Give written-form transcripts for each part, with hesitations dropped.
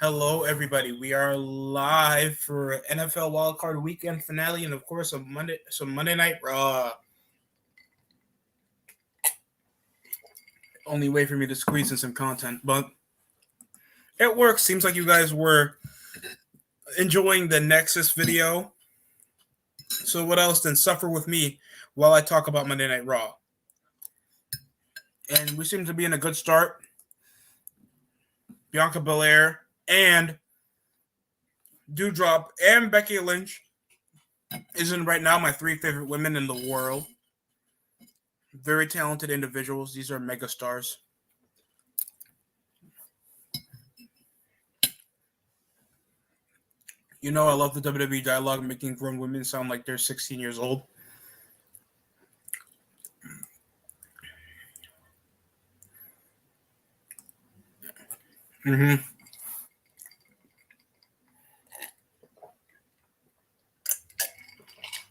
Hello, everybody. We are live for NFL Wildcard weekend finale, and of course, some Monday Night Raw. Only way for me to squeeze in some content, but it works. Seems like you guys were enjoying the Nexus video. So what else than suffer with me while I talk about Monday Night Raw? And we seem to be in a good start. Bianca Belair and Doudrop and Becky Lynch isn't right now my three favorite women in the world. Very talented individuals. These are mega stars. You know I love the WWE dialogue making grown women sound like they're 16 years old.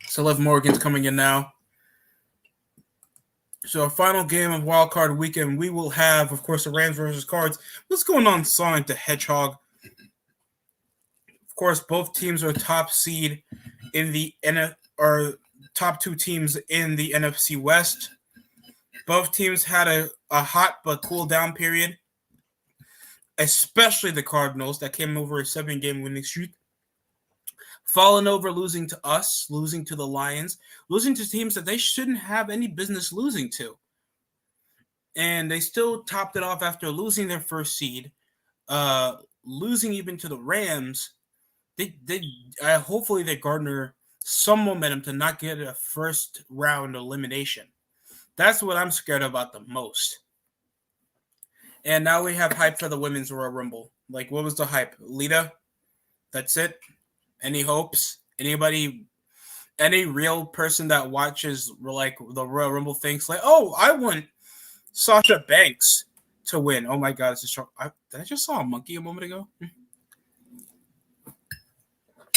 So Liv Morgan's coming in now. So our final game of Wildcard weekend, we will have, of course, the Rams versus Cards. What's going on, Sonic the Hedgehog? Of course, both teams are top seed in the top two teams in the NFC West. Both teams had a hot but cool down period, especially the Cardinals that came over a 7-game winning streak. Falling over, losing to us, losing to the Lions, losing to teams that they shouldn't have any business losing to. And they still topped it off after losing their first seed, losing even to the Rams. Hopefully they garner some momentum to not get a first round elimination. That's what I'm scared about the most. And now we have hype for the Women's Royal Rumble. Like, what was the hype? Lita? That's it? Any hopes? Anybody, any real person that watches like the Royal Rumble thinks like, oh, I want Sasha Banks to win. Oh my God, it's a shock. Did I just saw a monkey a moment ago?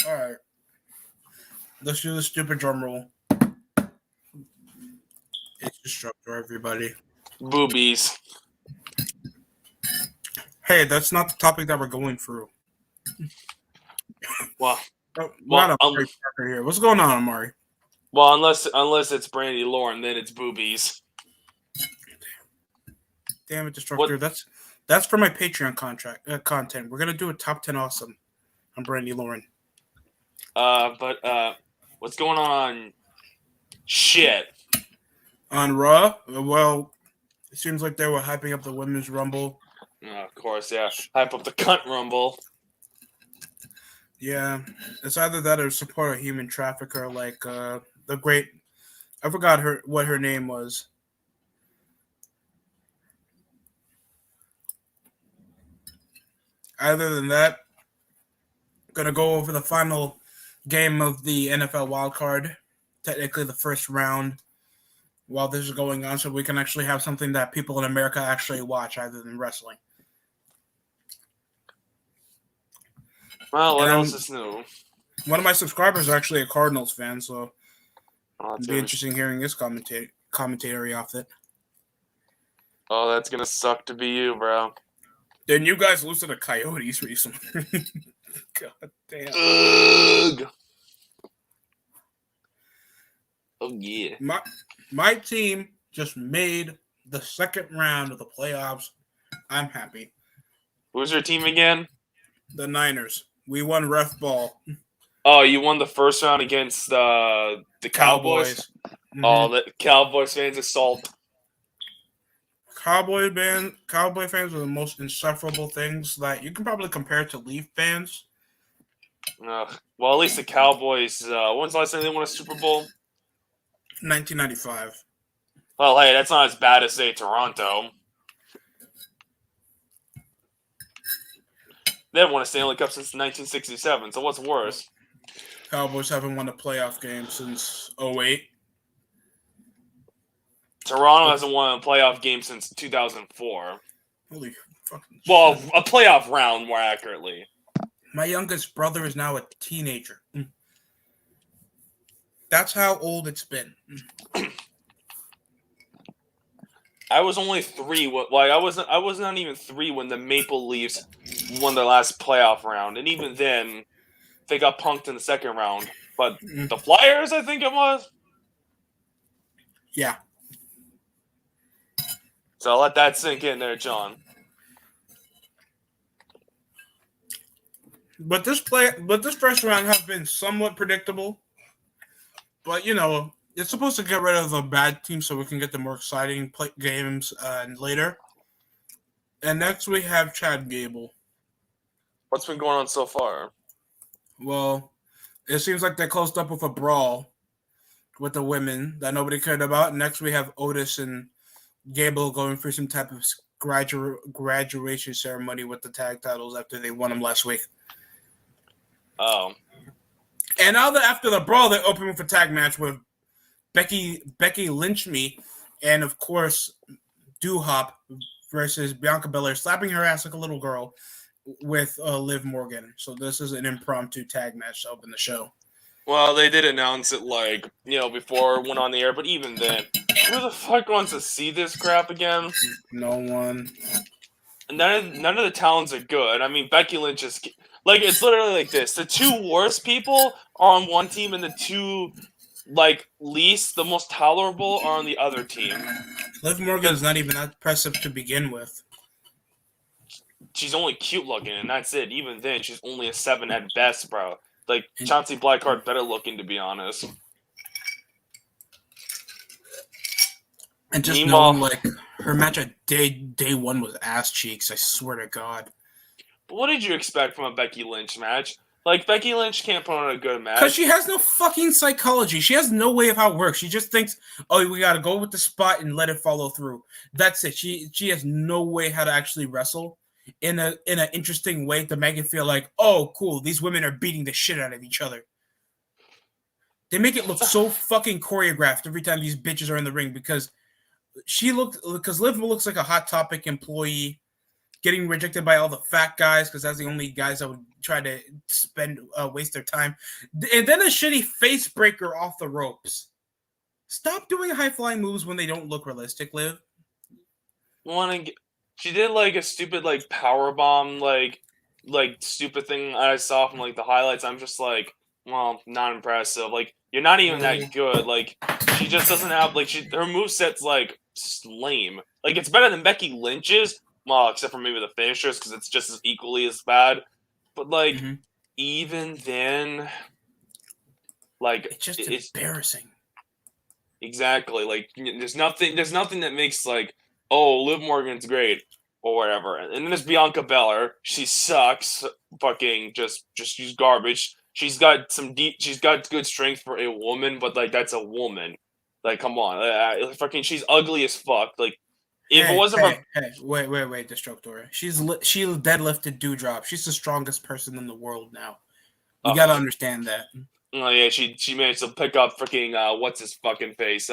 All right. Let's do the stupid drum roll. It's instructor, everybody. Boobies. Hey, that's not the topic that we're going through. Well, not Amari Parker here. What's going on, Amari? Well, unless it's Brandy Lauren, then it's boobies. Damn it, Destructor. That's for my Patreon content. We're gonna do a top 10 awesome on Brandy Lauren. But what's going on? Shit. On Raw? Well, it seems like they were hyping up the Women's Rumble. Of course, yeah. Hype up the cunt rumble. Yeah, it's either that or support a human trafficker like the great. I forgot what her name was. Other than that, gonna go over the final game of the NFL Wildcard, technically the first round, while this is going on, so we can actually have something that people in America actually watch, other than wrestling. Well, what else is new? One of my subscribers is actually a Cardinals fan, so it'd be interesting hearing his commentary off it. Oh, that's gonna suck to be you, bro. Then you guys lose to the Coyotes recently. God damn. Ugh. Oh yeah. My team just made the second round of the playoffs. I'm happy. Who's your team again? The Niners. We won ref ball. Oh, you won the first round against the Cowboys? Mm-hmm. Oh, the Cowboys fans assault. Cowboy fans are the most insufferable things that you can probably compare to Leaf fans. Well, at least the Cowboys. When's the last time they won a Super Bowl? 1995. Well, hey, that's not as bad as, say, Toronto. They haven't won a Stanley Cup since 1967, so what's worse? Cowboys haven't won a playoff game since 2008. Toronto hasn't won a playoff game since 2004. Holy fucking shit. Well, a playoff round, more accurately. My youngest brother is now a teenager. That's how old it's been. I was only 3. Like I wasn't even 3 when the Maple Leafs won their last playoff round, and even then, they got punked in the second round. But the Flyers, I think it was. Yeah. So I'll let that sink in there, John. But this first round has been somewhat predictable. But it's supposed to get rid of the bad team so we can get the more exciting games later. And next we have Chad Gable. What's been going on so far? Well, it seems like they closed up with a brawl with the women that nobody cared about. Next we have Otis and Gable going through some type of graduation ceremony with the tag titles after they won them last week. Oh. And now that after the brawl, they open with a tag match with Becky Lynch me, and of course, Hop versus Bianca Belair, slapping her ass like a little girl with Liv Morgan. So this is an impromptu tag match to open the show. Well, they did announce it before it went on the air, but even then, who the fuck wants to see this crap again? No one. None of the talents are good. I mean, Becky Lynch is it's literally like this: the two worst people are on one team, and the two the most tolerable are on the other team. Liv Morgan is not even that impressive to begin with. She's only cute looking, and that's it. Even then, she's only a 7 at best, bro. Chauncey Blackheart better looking, to be honest. And just knowing, her match at day one was ass cheeks, I swear to God. But what did you expect from a Becky Lynch match? Becky Lynch can't put on a good match. Because she has no fucking psychology. She has no way of how it works. She just thinks, oh, we got to go with the spot and let it follow through. That's it. She has no way how to actually wrestle in an interesting way to make it feel like, oh, cool, these women are beating the shit out of each other. They make it look so fucking choreographed every time these bitches are in the ring because Liv looks like a Hot Topic employee getting rejected by all the fat guys because that's the only guys that would try to waste their time. And then a shitty face breaker off the ropes. Stop doing high-flying moves when they don't look realistic, Liv. She did a stupid power bomb stupid thing I saw from the highlights. I'm just well, not impressive. You're not even that good. She just doesn't have her moveset's lame. It's better than Becky Lynch's. Well, except for maybe the finishers because it's just as equally as bad. But even then, it's just embarrassing. Exactly. There's nothing that makes oh, Liv Morgan's great or whatever. And then there's Bianca Belair. She sucks. Fucking just she's garbage. She's got good strength for a woman, but that's a woman. Come on. She's ugly as fuck. If it wasn't wait, Destructor. She deadlifted Dewdrop. She's the strongest person in the world now. You gotta understand that. Oh yeah, she managed to pick up freaking what's his fucking face,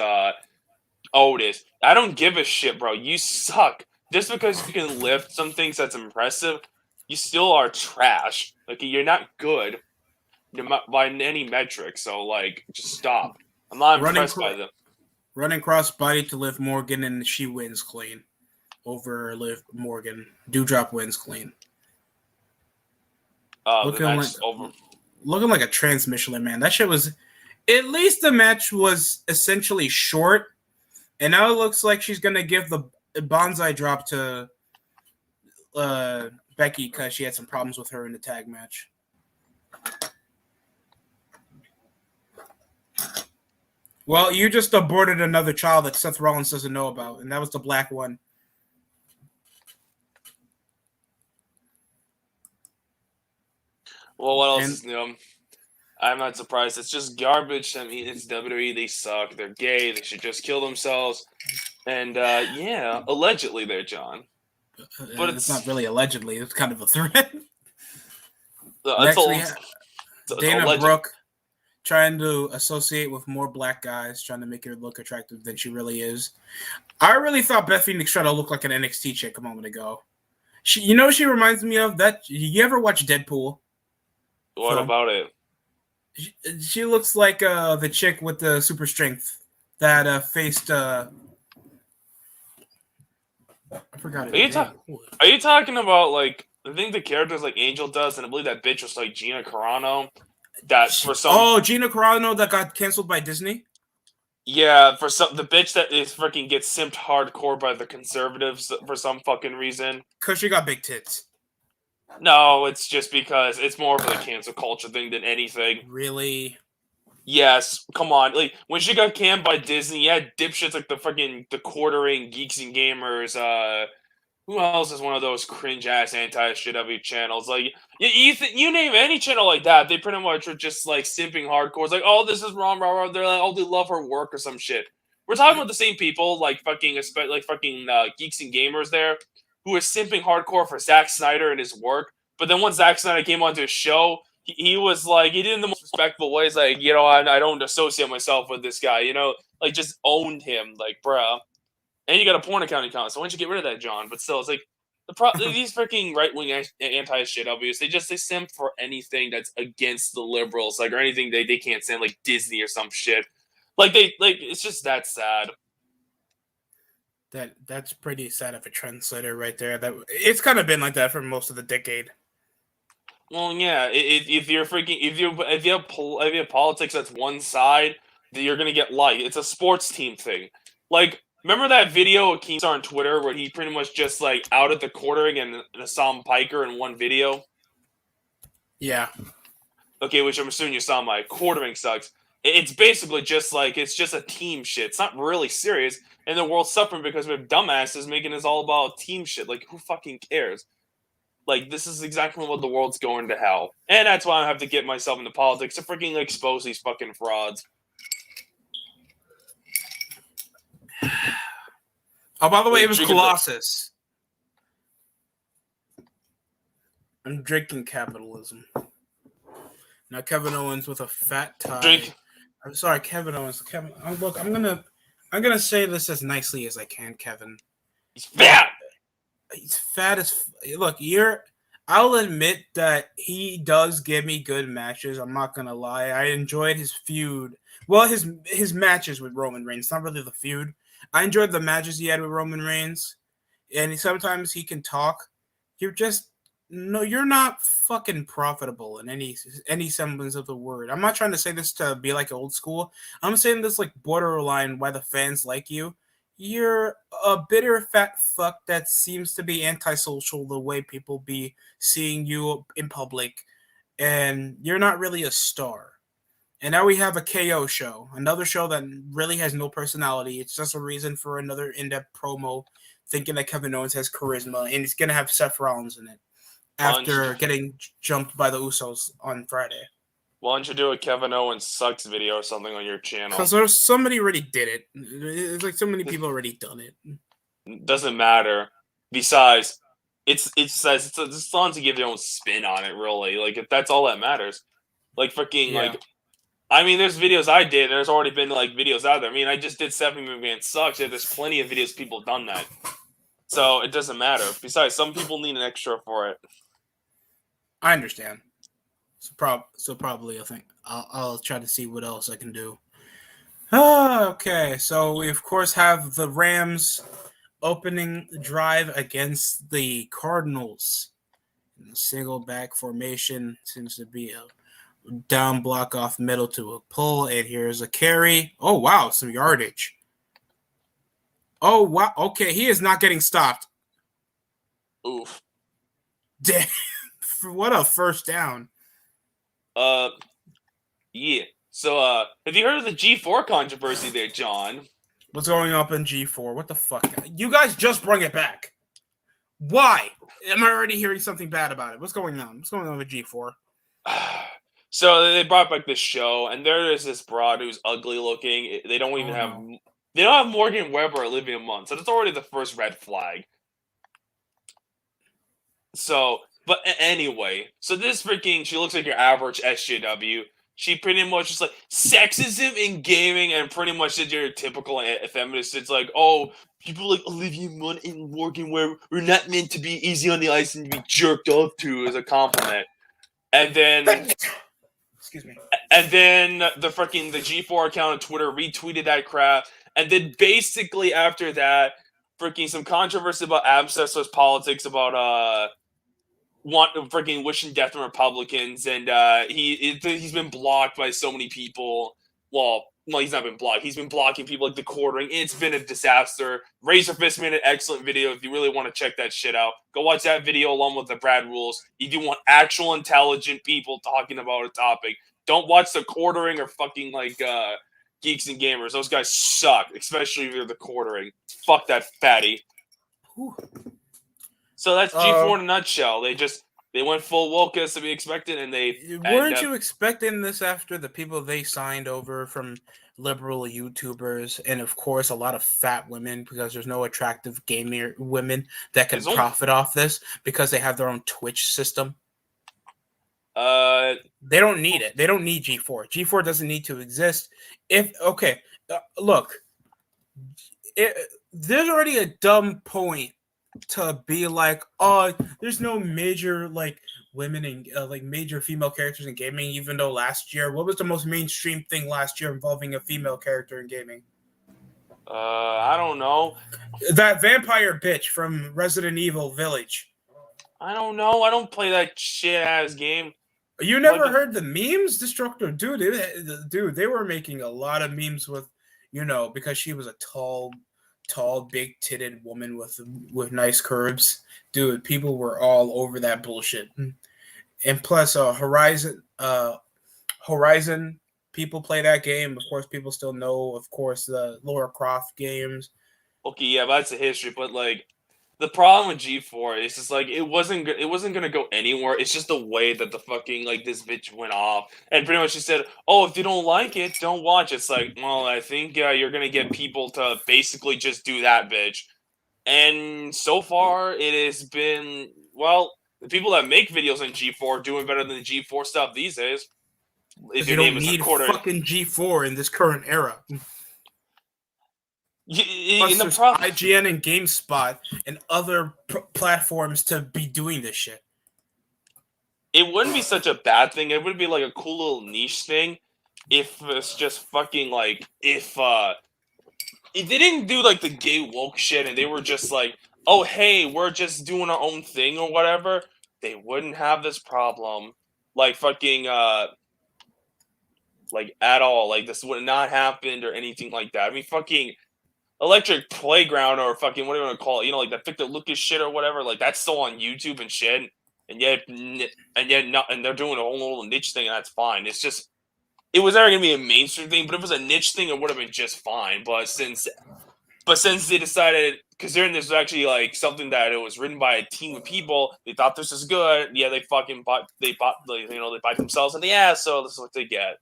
Otis. I don't give a shit, bro. You suck. Just because you can lift some things that's impressive, you still are trash. You're not good by any metric. So just stop. I'm not impressed by them. Running cross body to Liv Morgan, and she wins clean over Liv Morgan. Dewdrop wins clean. Looking like a transmission, man. That shit was. At least the match was essentially short, and now it looks like she's gonna give the bonsai drop to Becky because she had some problems with her in the tag match. Well, you just aborted another child that Seth Rollins doesn't know about, and that was the black one. Well, what else is new? I'm not surprised. It's just garbage. I mean, it's WWE. They suck. They're gay. They should just kill themselves. And, yeah, allegedly there, John. But it's not really allegedly. It's kind of a threat. Dana Brooke trying to associate with more black guys, trying to make her look attractive than she really is. I really thought Beth Phoenix tried to look like an NXT chick a moment ago. She reminds me of that. You ever watch Deadpool? What about it? She looks like the chick with the super strength that faced. I forgot it. Are you talking about I think the characters like Angel does, and I believe that bitch was like Gina Carano. That for some. Oh, Gina Carano that got canceled by Disney. Yeah, for some the bitch that is freaking gets simped hardcore by the conservatives for some fucking reason. Cause she got big tits. No, it's just because it's more of a cancel culture thing than anything. Really? Yes, come on. Like when she got canned by Disney, yeah, dipshits like the quartering geeks and gamers. Who else is one of those cringe ass anti shit every channels? Like you name any channel like that, they pretty much are just like simping hardcore. It's like, oh, this is wrong, blah, blah. They're like, oh, they love her work or some shit. We're talking about the same people, like fucking geeks and gamers there, who is simping hardcore for Zack Snyder and his work. But then once Zack Snyder came onto his show, he was like, he did it in the most respectful ways, like, you know, I don't associate myself with this guy, you know, like just owned him, like, bruh. And you got a porn account, so why don't you get rid of that, John? But still, it's like these freaking right wing anti shit. Obviously, they simp for anything that's against the liberals, like or anything they can't stand, like Disney or some shit. Like it's just that sad. That's pretty sad of a trendsetter right there. That it's kind of been like that for most of the decade. Well, yeah, if you're freaking if you have politics that's one side, then you're gonna get liked. It's a sports team thing. Like, remember that video of Keemstar on Twitter where he pretty much just like outed the quartering and Sam Piker in one video? Yeah. Okay, which I'm assuming you saw my quartering sucks. It's basically just like it's just a team shit. It's not really serious, and the world's suffering because we have dumbasses making this all about team shit. Like, who fucking cares? Like, this is exactly what the world's going to hell. And that's why I have to get myself into politics to freaking expose these fucking frauds. Oh, by the way, it was Colossus. I'm drinking capitalism. Now Kevin Owens with a fat tie. I'm sorry, Kevin Owens. Look, I'm gonna say this as nicely as I can, Kevin. He's fat. He's fat as look. I'll admit that he does give me good matches. I'm not gonna lie. I enjoyed his feud. Well, his matches with Roman Reigns. Not really the feud. I enjoyed the matches he had with Roman Reigns, and sometimes he can talk. You're not fucking profitable in any semblance of the word. I'm not trying to say this to be like old school. I'm saying this like borderline why the fans like you. You're a bitter fat fuck that seems to be antisocial the way people be seeing you in public, and you're not really a star. And now we have a KO show, another show that really has no personality. It's just a reason for another in-depth promo, thinking that Kevin Owens has charisma, and it's gonna have Seth Rollins in it after getting jumped by the Usos on Friday. Why don't you do a Kevin Owens sucks video or something on your channel? Because somebody already did it. It's like so many people already done it. Doesn't matter. Besides, it's fun to give their own spin on it. Really, like if that's all that matters. Like freaking like, I mean, there's videos I did. There's already been like videos out there. I mean, I just did Stephanie McMahon sucks. There's plenty of videos people have done that. So it doesn't matter. Besides, some people need an extra for it. I understand. So probably I think I'll try to see what else I can do. Okay, so we of course have the Rams opening drive against the Cardinals. In the single back formation seems to be a down block off middle to a pull, and here's a carry. Oh wow, some yardage. Oh wow, okay, he is not getting stopped. Oof. Damn, what a first down. Yeah. So, have you heard of the G4 controversy there, John? What's going up in G4? What the fuck? You guys just bring it back. Why? Am I already hearing something bad about it? What's going on? What's going on with G4? So they brought back this show, and there is this broad who's ugly looking. They don't even have. No. They don't have Morgan Webber or Olivia Munn, so that's already the first red flag. So, but anyway, so this freaking, she looks like your average SJW. She pretty much just like sexism in gaming and pretty much did your typical feminist. It's like, oh, people like Olivia Munn and Morgan Webber are not meant to be easy on the ice and to be jerked off to as a compliment. And then, excuse me. And then the G4 account on Twitter retweeted that crap. And then basically after that, freaking some controversy about abscess politics about freaking wishing death on Republicans, and he's been blocked by so many people. Well, he's not been blocked. He's been blocking people like the quartering. It's been a disaster. Razorfist made an excellent video. If you really want to check that shit out, go watch that video along with the Brad rules. You do want actual intelligent people talking about a topic. Don't watch the quartering or fucking like geeks and gamers. Those guys suck, especially if they're the quartering. Fuck that fatty. Whew. So that's G4 in a nutshell. They went full woke as to be expected, and weren't you expecting this after the people they signed over from liberal YouTubers, and of course a lot of fat women, because there's no attractive gamer women that can profit off this because they have their own Twitch system. They don't need it. They don't need G4. G4 doesn't need to exist. Look, there's already a dumb point to be like, oh, there's no major like women and like major female characters in gaming, even though last year, what was the most mainstream thing last year involving a female character in gaming? I don't know. That vampire bitch from Resident Evil Village. I don't know. I don't play that shit ass game. You never heard the memes, Destructor? Dude, they were making a lot of memes with, because she was a tall, big-titted woman with nice curves. Dude, people were all over that bullshit. And plus, Horizon people play that game. Of course, people still know, of course, the Lara Croft games. Okay, yeah, but that's a history. But like, the problem with G4 is just like it wasn't gonna go anywhere. It's just the way that the fucking like this bitch went off, and pretty much she said, "Oh, if you don't like it, don't watch." It's like, well, I think you're gonna get people to basically just do that, bitch. And so far, it has been the people that make videos on G4 are doing better than the G4 stuff these days. If your name is fucking G4 in this current era. IGN and GameSpot and other platforms to be doing this shit. It wouldn't be such a bad thing. It would be like a cool little niche thing if it's just fucking like if they didn't do like the gay woke shit and they were just like, oh hey, we're just doing our own thing or whatever. They wouldn't have this problem. Like fucking like at all. Like this would not happened or anything like that. I mean fucking Electric Playground or fucking what do you want to call it? Like that Victor Lucas shit or whatever. Like that's still on YouTube and shit. And yet they're doing a whole little niche thing and that's fine. It's just it was never gonna be a mainstream thing, but if it was a niche thing, it would have been just fine. But since they decided, because this was actually like something that it was written by a team of people, they thought this was good. Yeah, they bite themselves in the ass. So this is what they get.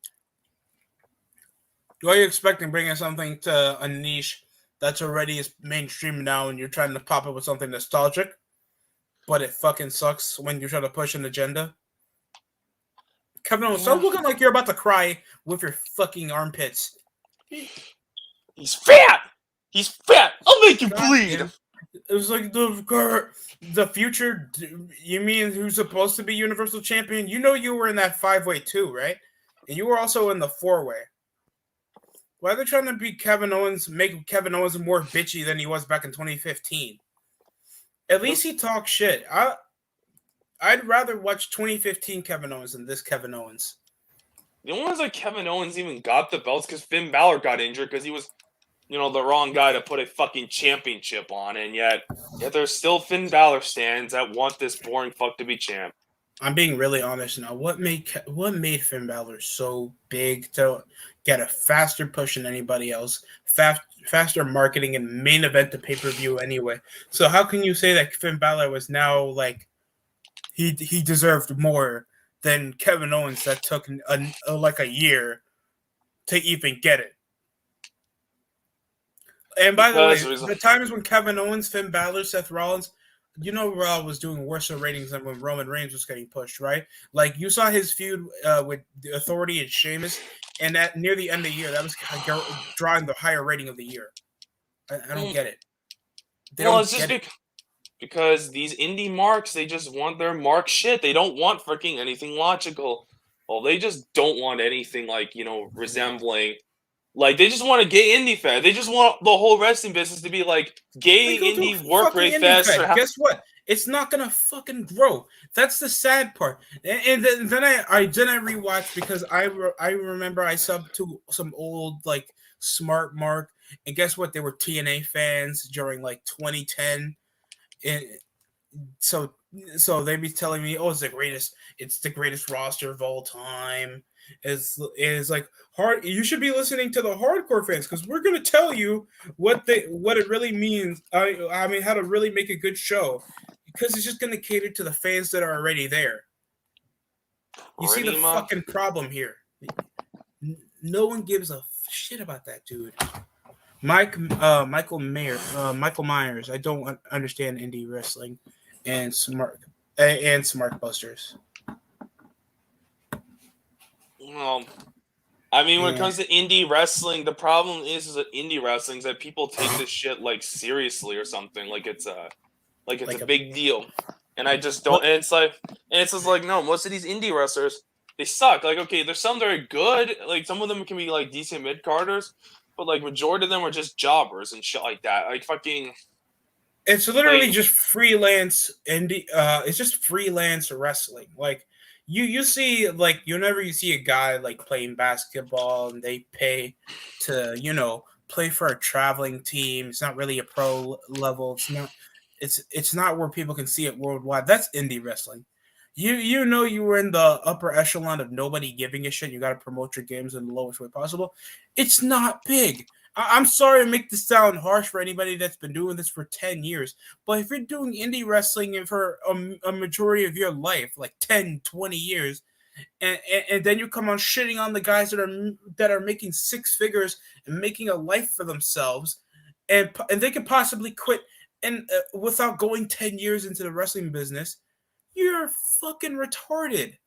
What are you expecting bringing something to a niche that's already mainstream now and you're trying to pop it with something nostalgic, but it fucking sucks when you're trying to push an agenda? Kevin Owens, stop looking like you're about to cry with your fucking armpits. He's fat! He's fat! I'll make you bleed! It was like the future, you mean who's supposed to be Universal Champion? You were in that 5-way too, right? And you were also in the 4-way. Why are they trying to be Kevin Owens, make Kevin Owens more bitchy than he was back in 2015? At least he talks shit. I'd rather watch 2015 Kevin Owens than this Kevin Owens. The only ones like Kevin Owens even got the belts because Finn Balor got injured because he was, the wrong guy to put a fucking championship on, and yet there's still Finn Balor stands that want this boring fuck to be champ. I'm being really honest now. What made Finn Balor so big to get a faster push than anybody else, faster marketing and main event to pay-per-view anyway? So how can you say that Finn Balor was now like he deserved more than Kevin Owens that took a year to even get it? And by the way, the times when Kevin Owens, Finn Balor, Seth Rollins, Raw was doing worse ratings than when Roman Reigns was getting pushed, right? Like, you saw his feud with the Authority and Sheamus, and at near the end of the year, that was drawing the higher rating of the year. I don't get it. Because these indie marks, they just want their mark shit. They don't want freaking anything logical. Well, they just don't want anything like, resembling. Like, they just want a gay indie fest. They just want the whole wrestling business to be like gay indie work rate fest. Guess what? It's not gonna fucking grow. That's the sad part. And then I rewatched because I remember I subbed to some old like Smart Mark, and guess what? They were TNA fans during like 2010, and so they be telling me, "Oh, it's the greatest roster of all time." Is like hard. You should be listening to the hardcore fans because we're gonna tell you what it really means. I mean, how to really make a good show because it's just gonna cater to the fans that are already there. You see the Pretty much. fucking problem here. No one gives a shit about that dude. Michael Myers. I don't understand indie wrestling and smart Busters. Well, I mean, when it Yeah. comes to indie wrestling, the problem is that indie wrestling is that people take this shit like seriously or something, like it's a big deal, and I just don't. And it's just like no, most of these indie wrestlers they suck. Like okay, there's some that are good, like some of them can be like decent mid carders, but like majority of them are just jobbers and shit like that. Like fucking. It's literally just freelance indie. It's just freelance wrestling. Like you see, like whenever you see a guy like playing basketball and they pay to play for a traveling team. It's not really a pro level. It's not where people can see it worldwide. That's indie wrestling. You were in the upper echelon of nobody giving a shit. You got to promote your games in the lowest way possible. It's not big. I'm sorry to make this sound harsh for anybody that's been doing this for 10 years, but if you're doing indie wrestling for a majority of your life, like 10, 20 years, and then you come on shitting on the guys that are making six figures and making a life for themselves, and they could possibly quit and without going 10 years into the wrestling business, you're fucking retarded.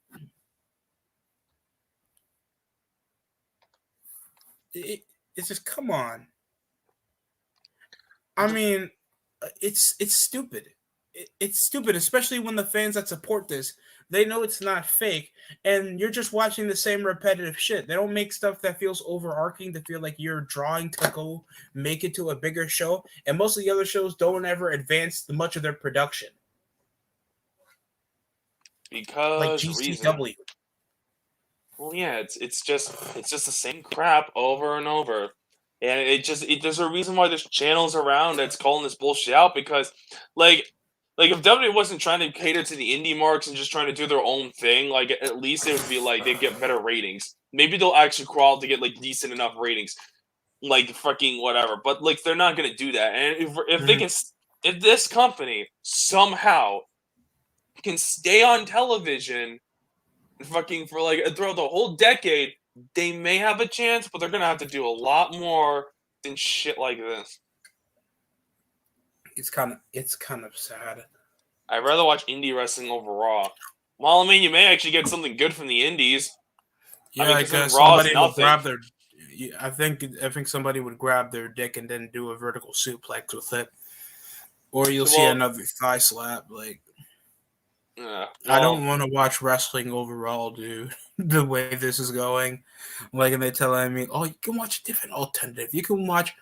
It's just come on. I mean, it's stupid. It's stupid, especially when the fans that support this they know it's not fake, and you're just watching the same repetitive shit. They don't make stuff that feels overarching to feel like you're drawing to go make it to a bigger show. And most of the other shows don't ever advance much of their production, Because like reason. GCW. Well, yeah, it's just the same crap over and over, and there's a reason why there's channels around that's calling this bullshit out because, like if WWE wasn't trying to cater to the indie marks and just trying to do their own thing, like at least it would be like they'd get better ratings. Maybe they'll actually crawl to get like decent enough ratings, like fucking whatever. But like they're not gonna do that, and if they can, if this company somehow can stay on television fucking for like throughout the whole decade, they may have a chance, but they're gonna have to do a lot more than shit like this. It's kind of sad. I'd rather watch indie wrestling over Raw. Well, I mean, you may actually get something good from the indies. Yeah, I mean, I because guess Raw is somebody will nothing. grab their. I think somebody would grab their dick and then do a vertical suplex with it, or you'll see another thigh slap. Like, I don't want to watch wrestling overall, dude. The way this is going, like, and they're telling me, "Oh, you can watch a different alternative. You can watch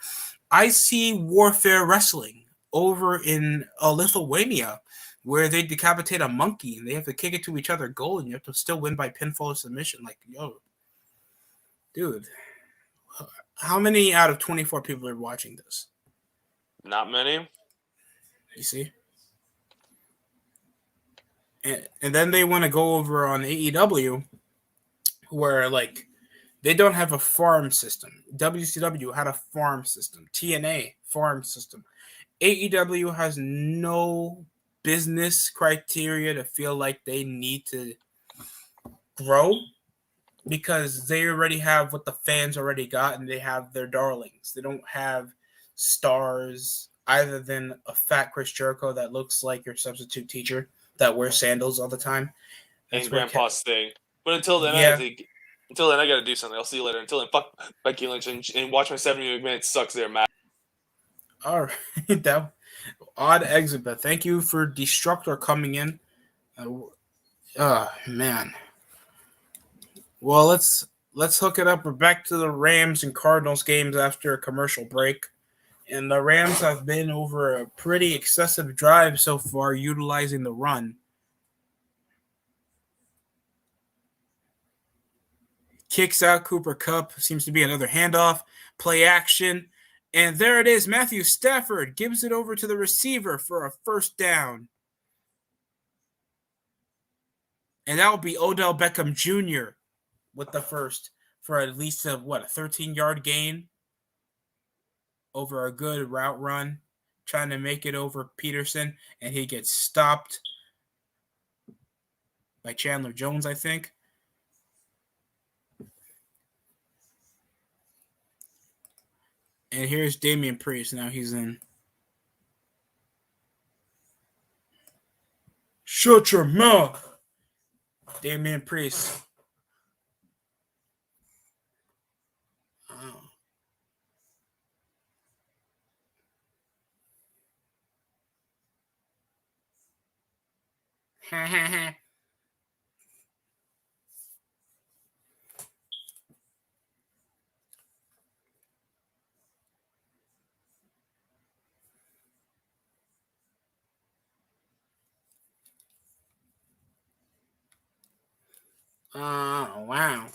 IC Warfare Wrestling over in Lithuania, where they decapitate a monkey and they have to kick it to each other gold, and you have to still win by pinfall or submission." Like, yo, dude, how many out of 24 people are watching this? Not many. You see? And then they want to go over on AEW, where like they don't have a farm system. WCW had a farm system. TNA farm system. AEW has no business criteria to feel like they need to grow because they already have what the fans already got, and they have their darlings. They don't have stars other than a fat Chris Jericho that looks like your substitute teacher that wears sandals all the time. That's and Grandpa's thing. But until then, I gotta do something. I'll see you later. Until then, fuck Becky Lynch and watch my 70 minutes sucks there, Matt. All right, that odd exit, but thank you for Destructor coming in. Man. Well, let's hook it up. We're back to the Rams and Cardinals games after a commercial break. And the Rams have been over a pretty excessive drive so far, utilizing the run. Kicks out Cooper Kupp. Seems to be another handoff. Play action. And there it is. Matthew Stafford gives it over to the receiver for a first down. And that will be Odell Beckham Jr. with the first for at least a 13-yard gain over a good route run, trying to make it over Peterson, and he gets stopped by Chandler Jones, I think. And here's Damian Priest. Now he's in. Shut your mouth, Damian Priest. Ha ha ha. Oh, wow.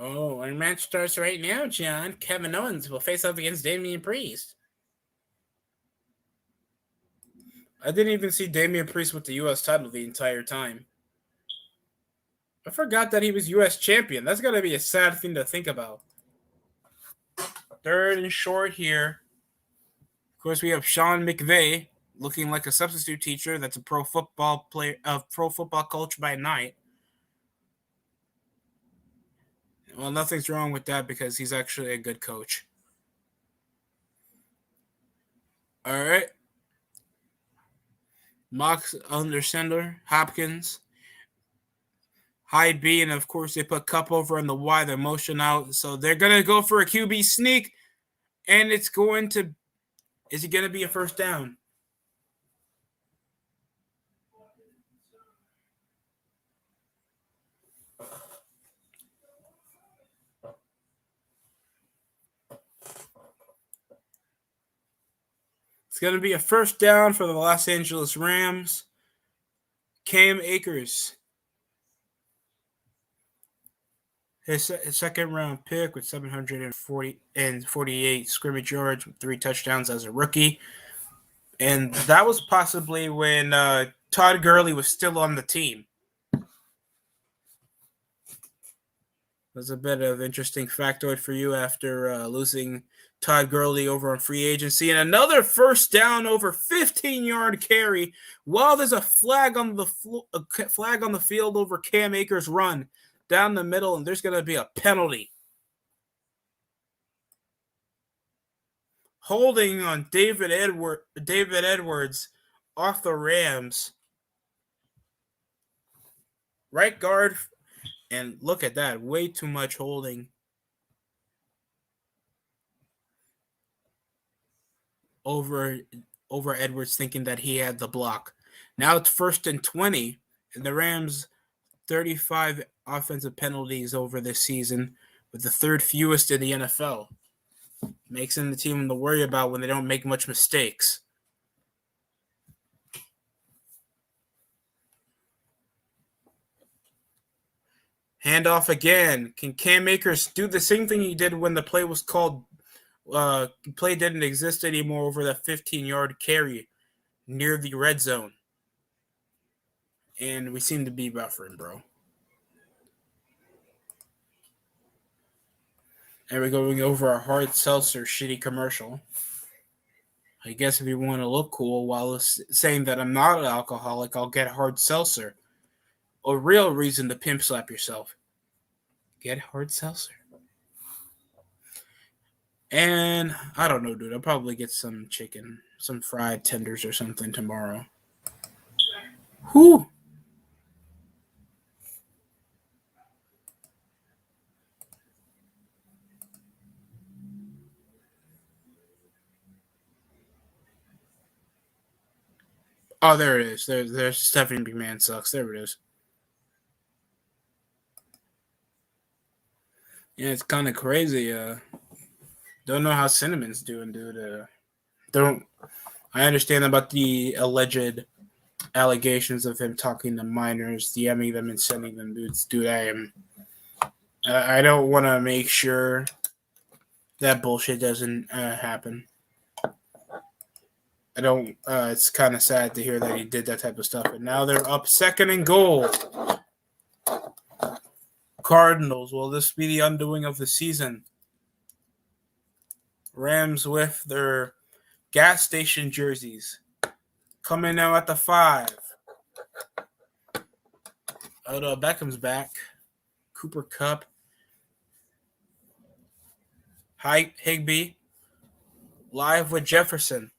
Oh, our match starts right now, John. Kevin Owens will face off against Damian Priest. I didn't even see Damian Priest with the U.S. title the entire time. I forgot that he was U.S. champion. That's got to be a sad thing to think about. Third and short here. Of course, we have Sean McVay looking like a substitute teacher that's a pro football player, pro football coach by night. Well, nothing's wrong with that because he's actually a good coach. All right. Mox under center, Hopkins. High B, and of course they put Kupp over on the Y. They're motion out. So they're going to go for a QB sneak. And it's going to – is it going to be a first down? It's going to be a first down for the Los Angeles Rams. Cam Akers. His second round pick with 748 scrimmage yards with 3 touchdowns as a rookie. And that was possibly when Todd Gurley was still on the team. That's a bit of interesting factoid for you after losing Todd Gurley over on free agency. And another first down over 15-yard carry while there's a flag on the field over Cam Akers' run down the middle, and there's going to be a penalty. Holding on David Edwards off the Rams. Right guard, and look at that, way too much holding over Edwards, thinking that he had the block. Now it's 1st and 20, and the Rams 35 offensive penalties over this season, with the 3rd fewest in the NFL. Makes them the team to worry about when they don't make much mistakes. Handoff again. Can Cam Akers do the same thing he did when the play was called? Play didn't exist anymore over that 15-yard carry near the red zone. And we seem to be buffering, bro. And we're going over a hard seltzer shitty commercial. I guess if you want to look cool while saying that I'm not an alcoholic, I'll get hard seltzer. A real reason to pimp slap yourself. Get hard seltzer. And I don't know, dude. I'll probably get some chicken, some fried tenders or something tomorrow. Whew. Oh, there it is. There's Stephanie McMahon sucks. There it is. Yeah, it's kind of crazy. Don't know how Cinnamon's doing, dude. Don't. I understand about the alleged allegations of him talking to minors, DMing them, and sending them nudes. Dude, I don't want to make sure that bullshit doesn't happen. I don't. It's kind of sad to hear that he did that type of stuff. And now they're up 2nd and goal. Cardinals. Will this be the undoing of the season? Rams with their gas station jerseys. Coming now at the 5. Odell Beckham's back. Cooper Kupp. Higbee. Live with Jefferson.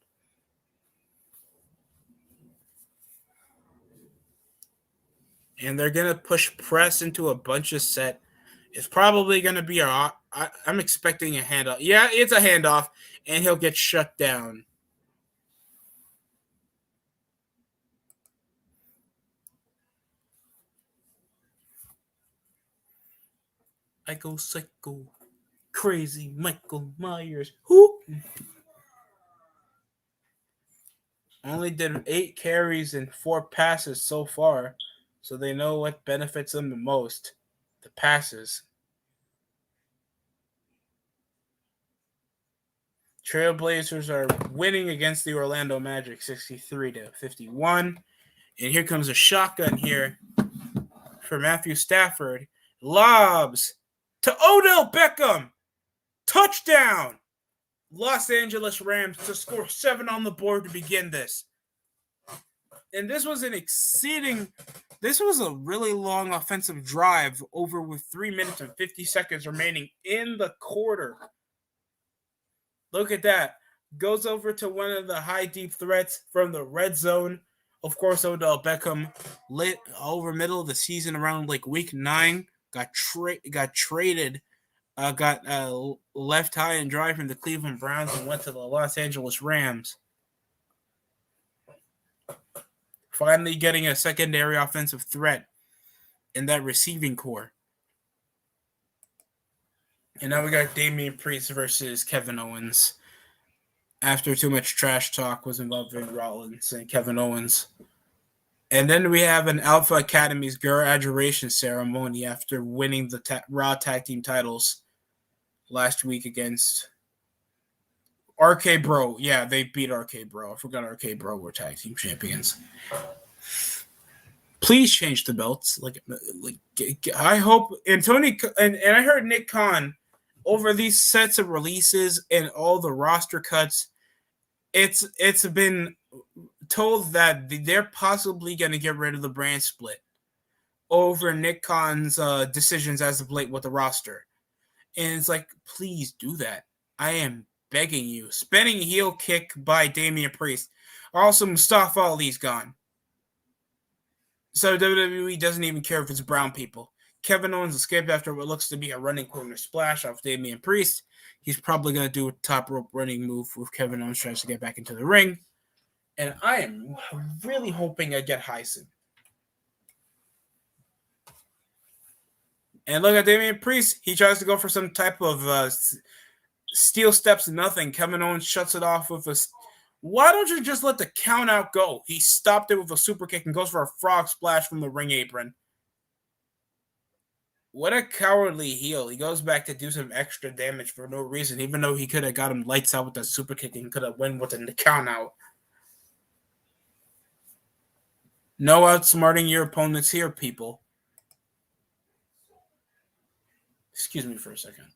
And they're going to push press into a bunch of set. It's probably going to be I'm expecting a handoff. Yeah, it's a handoff, and he'll get shut down. I go psycho. Crazy Michael Myers. Who? Only did 8 carries and 4 passes so far, so they know what benefits them the most. The passes. Trailblazers are winning against the Orlando Magic 63-51. And here comes a shotgun here for Matthew Stafford. Lobs to Odell Beckham. Touchdown. Los Angeles Rams to score 7 on the board to begin this. And this was a really long offensive drive over with 3 minutes and 50 seconds remaining in the quarter. Look at that. Goes over to one of the high deep threats from the red zone. Of course, Odell Beckham lit over middle of the season around like week 9. Got traded. Got left high and dry from the Cleveland Browns and went to the Los Angeles Rams. Finally getting a secondary offensive threat in that receiving core. And now we got Damian Priest versus Kevin Owens. After too much trash talk was involving Rollins and Kevin Owens. And then we have an Alpha Academy's graduation ceremony after winning the Raw Tag Team titles last week against RK Bro. Yeah, they beat RK Bro. I forgot RK Bro were tag team champions. Please change the belts. Like I hope and Tony and I heard Nick Khan over these sets of releases and all the roster cuts. It's been told that they're possibly going to get rid of the brand split over Nick Khan's decisions as of late with the roster. And it's like, please do that. I am begging you. Spinning heel kick by Damian Priest. Also, Mustafa Ali's gone. So WWE doesn't even care if it's brown people. Kevin Owens escaped after what looks to be a running corner splash off Damian Priest. He's probably going to do a top rope running move with Kevin Owens tries to get back into the ring. And I am really hoping I get Heisen. And look at Damian Priest. He tries to go for some type of steel steps and nothing. Kevin Owens shuts it off with a... Why don't you just let the count out go? He stopped it with a super kick and goes for a frog splash from the ring apron. What a cowardly heel. He goes back to do some extra damage for no reason, even though he could have got him lights out with that super kick and could have won with the count out. No outsmarting your opponents here, people. Excuse me for a second.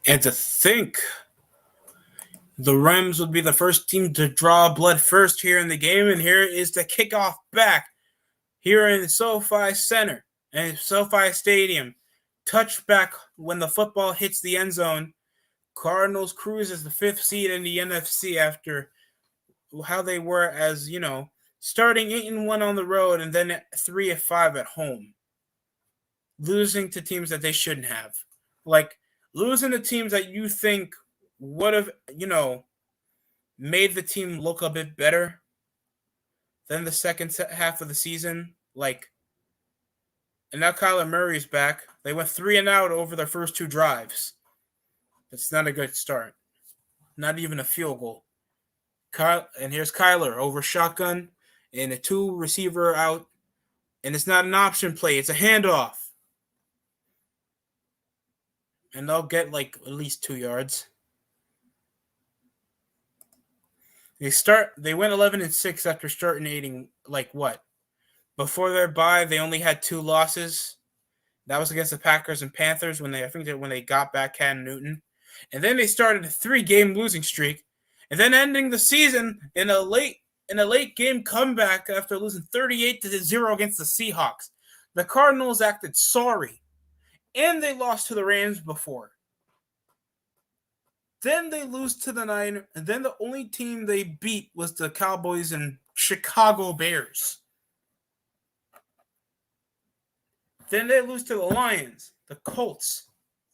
And to think the Rams would be the first team to draw blood first here in the game, and here is the kickoff back here in SoFi Center and SoFi Stadium. Touchback when the football hits the end zone. Cardinals cruise as the 5th seed in the NFC after how they were as, starting 8-1 on the road and then 3-5 at home. Losing to teams that they shouldn't have. Like, losing to teams that you think would have, made the team look a bit better than the second half of the season. And now Kyler Murray's back. They went 3-out over their first 2 drives. It's not a good start. Not even a field goal. And here's Kyler over shotgun and a 2 receiver out. And it's not an option play. It's a handoff. And they'll get at least 2 yards. They went 11-6 after starting 8. Before their bye, they only had 2 losses. That was against the Packers and Panthers when they got back Cam Newton. And then they started a 3-game losing streak. And then ending the season in a late game comeback after losing 38-0 against the Seahawks. The Cardinals acted sorry. And they lost to the Rams before. Then they lose to the Niners. And then the only team they beat was the Cowboys and Chicago Bears. Then they lose to the Lions, the Colts,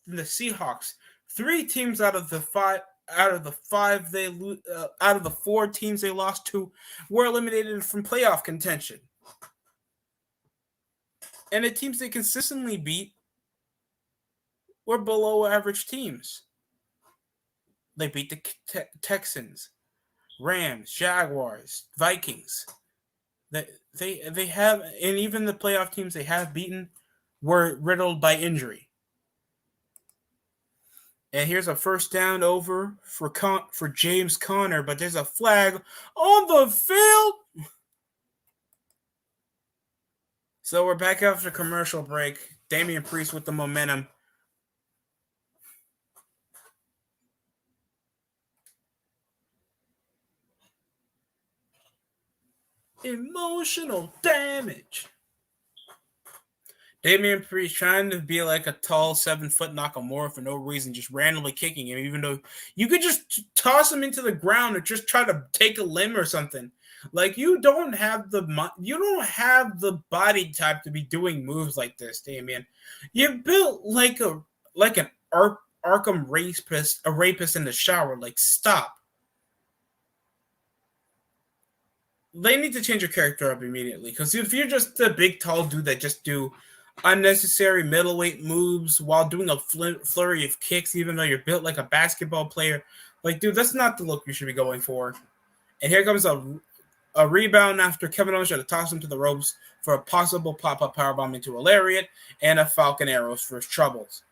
and the Seahawks. 3 teams out of the 4 teams they lost to were eliminated from playoff contention. And the teams they consistently beat were below average teams. They beat the Texans, Rams, Jaguars, Vikings. They have, and even the playoff teams they have beaten were riddled by injury. And here's a first down over for James Conner, but there's a flag on the field. So we're back after commercial break. Damian Priest with the momentum. Emotional damage. Damian Priest trying to be like a tall 7-foot Nakamura for no reason, just randomly kicking him, even though you could just toss him into the ground or just try to take a limb or something. You don't have the body type to be doing moves like this, Damian. You're built like an Arkham rapist in the shower. Stop. They need to change your character up immediately, because if you're just a big, tall dude that just do unnecessary middleweight moves while doing a flurry of kicks, even though you're built like a basketball player, dude, that's not the look you should be going for. And here comes a rebound after Kevin Owens tried to toss him to the ropes for a possible pop-up powerbomb into a lariat and a Falcon Arrows for his troubles.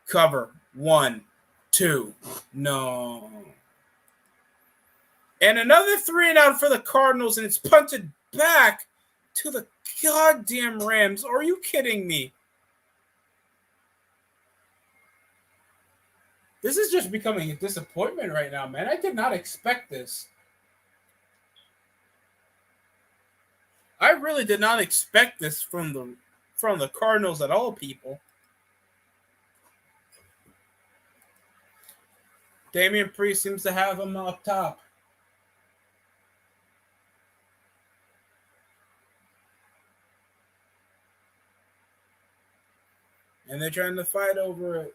Cover. 1, 2. No. And another 3-and-out for the Cardinals, and it's punted back to the goddamn Rams. Are you kidding me? This is just becoming a disappointment right now, man. I did not expect this. I really did not expect this from the Cardinals at all, people. Damian Priest seems to have him up top. And they're trying to fight over it.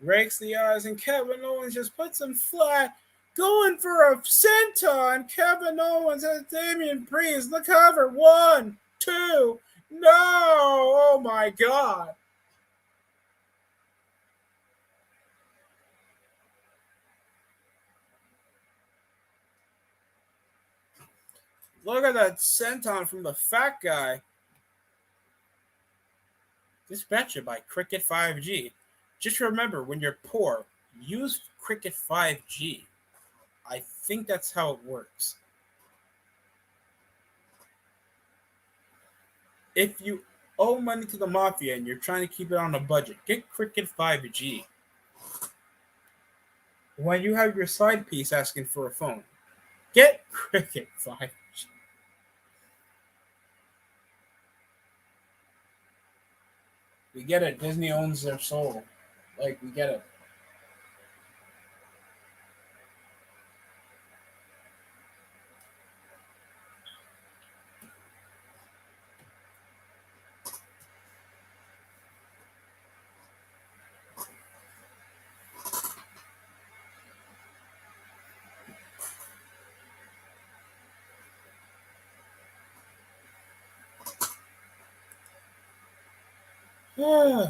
Rakes the eyes, and Kevin Owens just puts him flat, going for a senton. And Kevin Owens has Damian Priest. The cover. 1, 2. No! Oh my God! Look at that senton from the fat guy. Dispatched by Cricket 5G. Just remember, when you're poor, use Cricket 5G. I think that's how it works. If you owe money to the mafia and you're trying to keep it on a budget, get Cricket 5G. When you have your side piece asking for a phone, get Cricket 5G. We get it. Disney owns their soul. Like, we get it. Yeah.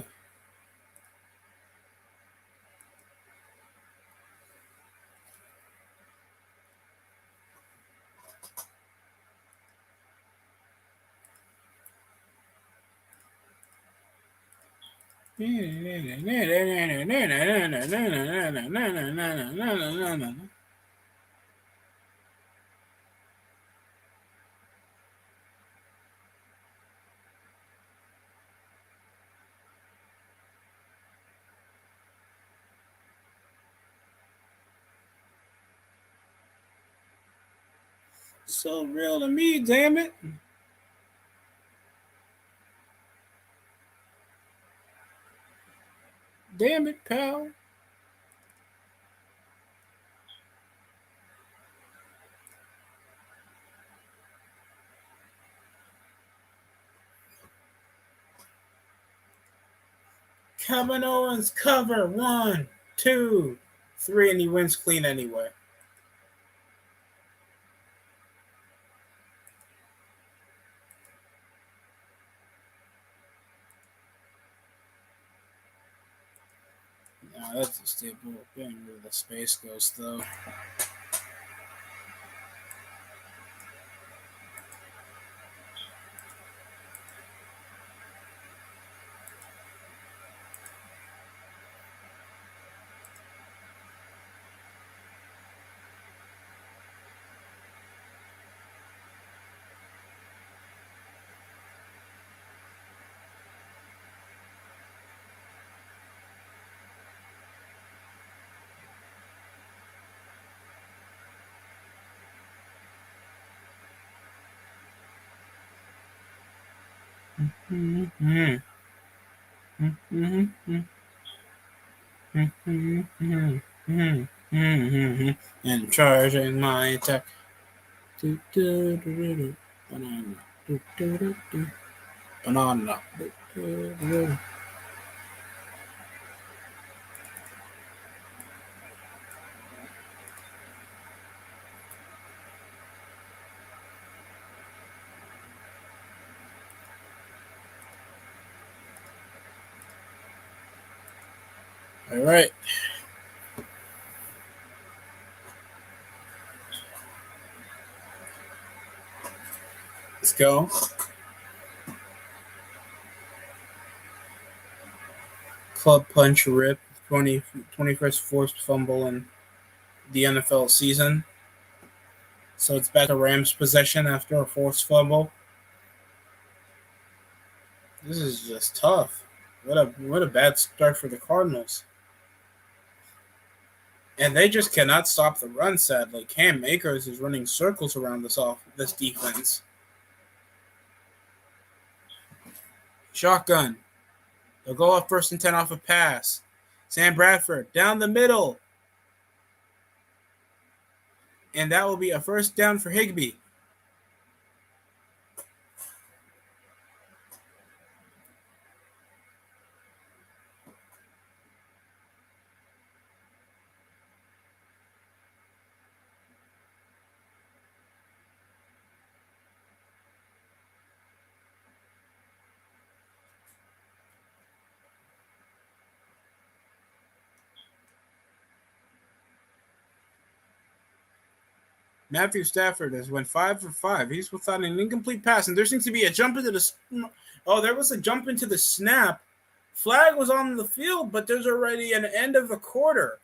So real to me, damn it. Damn it, pal. Kevin Owens cover 1, 2, 3, and he wins clean anyway. Nah, that's a staple. Getting rid of the Space Ghost, though. And charging my attack. Banana. All right. Let's go. Club punch rip. 21st forced fumble in the NFL season. So it's back to Rams possession after a forced fumble. This is just tough. What a bad start for the Cardinals. And they just cannot stop the run, sadly. Cam Akers is running circles around this defense. Shotgun. They'll go off 1st and 10 off a pass. Sam Bradford down the middle. And that will be a 1st down for Higbee. Matthew Stafford has went 5 for 5. He's without an incomplete pass, and there seems to be a jump into the. Oh, there was a jump into the snap Flag was on the field, but there's already an end of the quarter.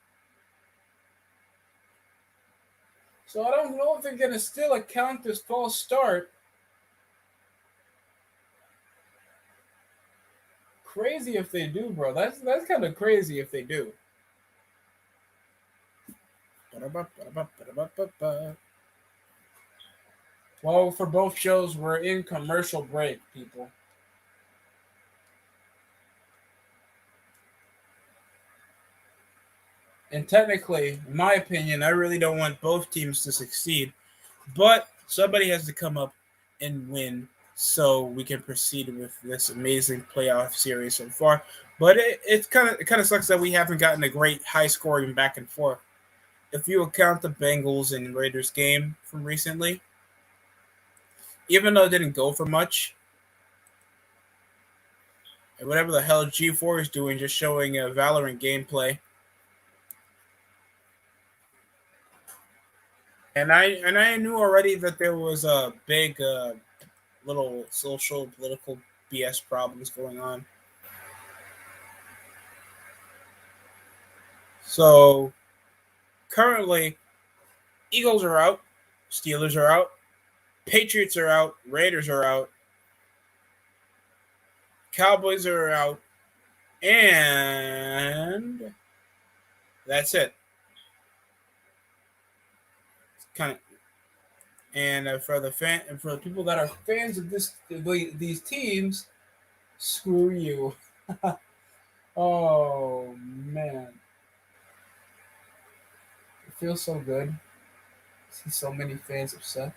So I don't know if they're going to still account this false start. Crazy if they do, bro. That's kind of crazy if they do. Well, for both shows, we're in commercial break, people. And technically, in my opinion, I really don't want both teams to succeed. But somebody has to come up and win so we can proceed with this amazing playoff series so far. But it kind of sucks that we haven't gotten a great high scoring back and forth. If you account the Bengals and Raiders game from recently, even though it didn't go for much, and whatever the hell G4 is doing, just showing a Valorant gameplay. And I knew already that there was a big little social political BS problems going on. So currently, Eagles are out, Steelers are out, Patriots are out, Raiders are out, Cowboys are out, and that's it. It's kind of, and for the people that are fans of these teams, screw you. Oh man, it feels so good. I see so many fans upset.